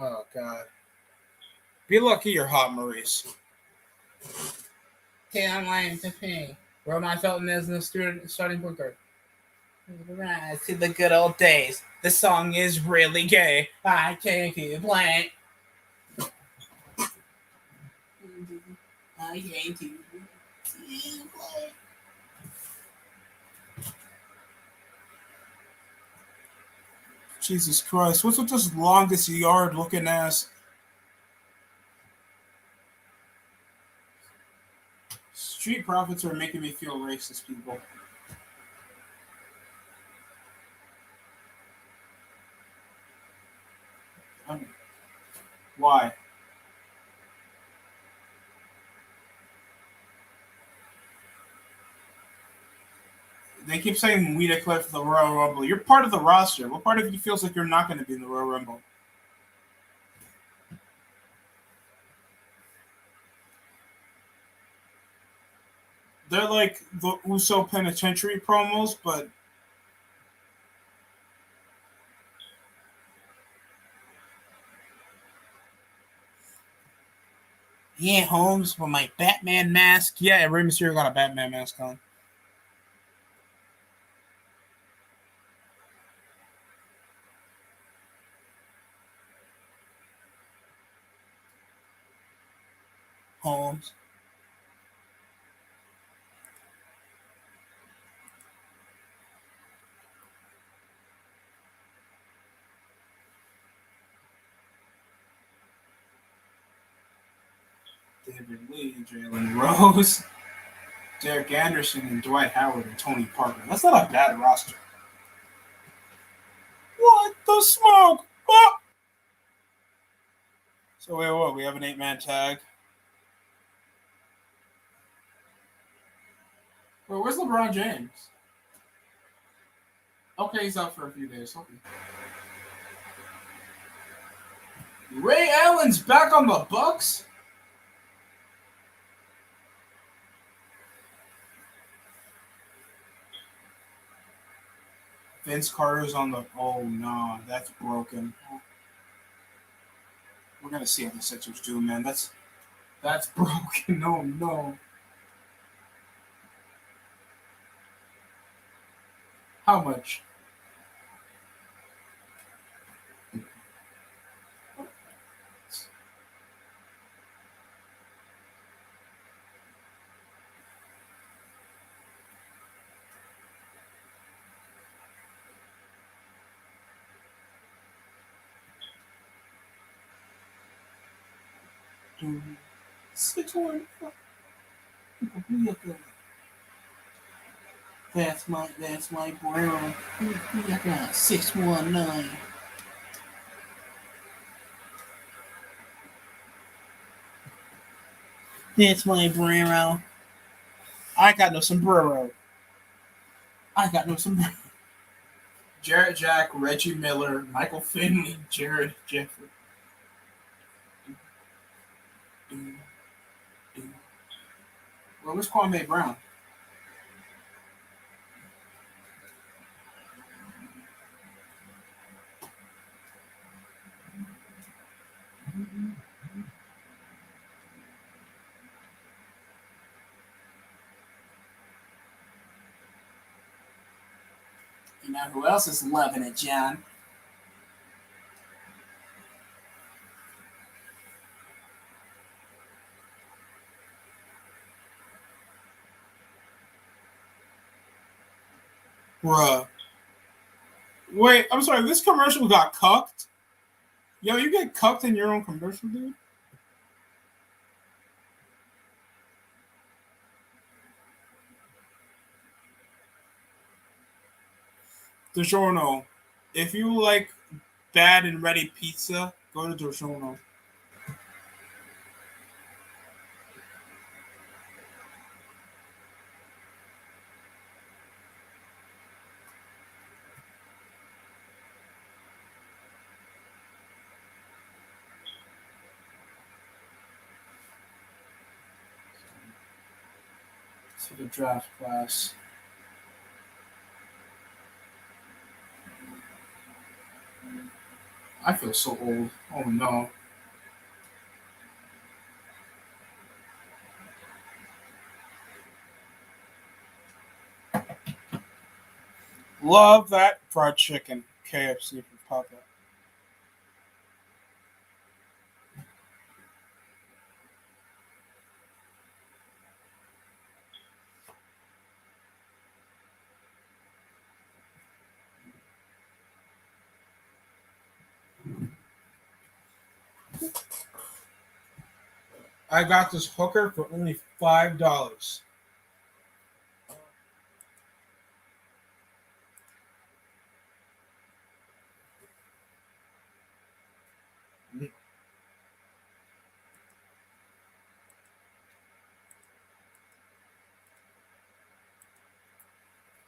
Oh, God. Be lucky you're hot, Maurice. Okay, I'm lying to pay. Roman Felton is the starting point guard. Right, to the good old days. The song is really gay. I can't keep playing. I can't keep playing. Jesus Christ, what's with this longest yard looking ass? Street profits are making me feel racist, people. Why? They keep saying we declare for the Royal Rumble. You're part of the roster. What part of you feels like you're not going to be in the Royal Rumble? They're like the Uso Penitentiary promos, but yeah, Holmes with my Batman mask. Yeah, Rey Mysterio got a Batman mask on. Holmes. David Lee, Jalen Rose, Derek Anderson, and Dwight Howard and Tony Parker. That's not a bad roster. What the smoke? Oh! So wait, what? We have an 8-man tag. Wait, where's LeBron James? Okay, he's out for a few days. Okay. Ray Allen's back on the Bucks. Vince Carter's on the. Oh no, that's broken. We're gonna see how the Sixers do, man. That's broken. No, no. How much? Dude, 6-1. That's my Brown. I got 619. That's my Brown. I got no sombrero. Jarrett Jack, Reggie Miller, Michael Finley, Jared Jeffrey. Well, where's Kwame Brown? You know who else is loving it, John? Bruh. Wait, I'm sorry. This commercial got cucked. Yo, you get cucked in your own commercial, dude? DiGiorno. If you like bad and ready pizza, go to DiGiorno. To the draft class. I feel so old. Oh no. Love that fried chicken. KFC from Papa. I got this hooker for only $5.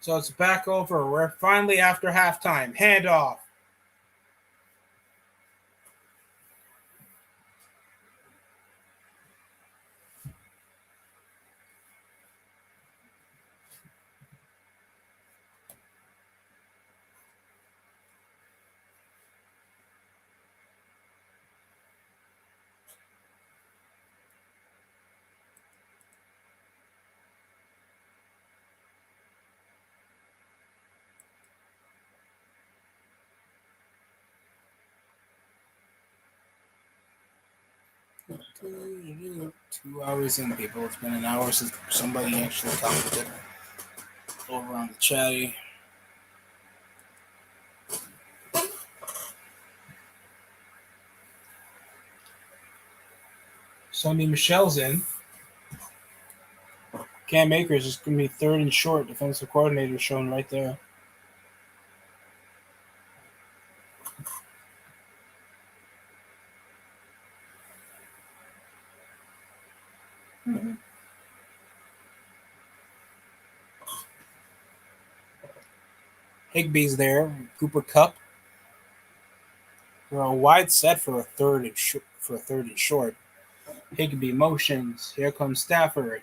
So it's back over. We're finally after halftime. Handoff. Two hours in, people. It's been an hour since somebody actually commented over on the chatty. Sonny Michelle's in. Cam Akers is going to be third and short. Defensive coordinator shown right there. Mm-hmm. Higbee's there. Cooper Kupp. We're a wide set for a third and short. Higbee motions. Here comes Stafford.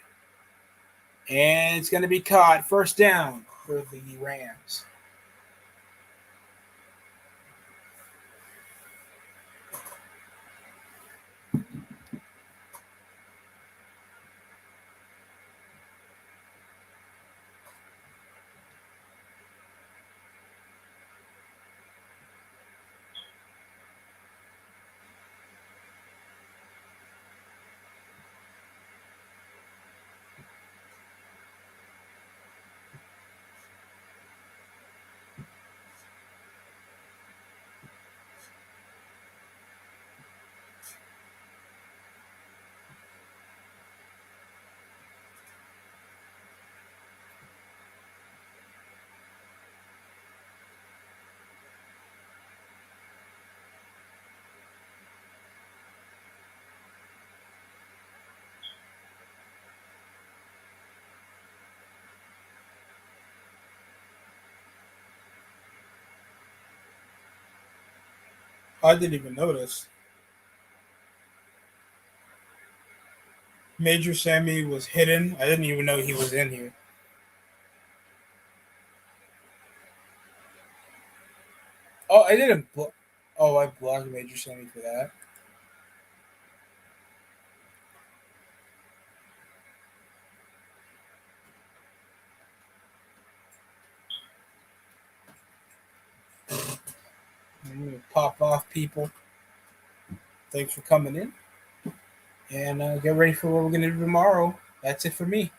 And it's going to be caught. First down for the Rams. I didn't even notice. Major Sammy was hidden. I didn't even know he was in here. Oh, I didn't. I blocked Major Sammy for that. pop off, people. Thanks for coming in. And get ready for what we're going to do tomorrow. That's it for me.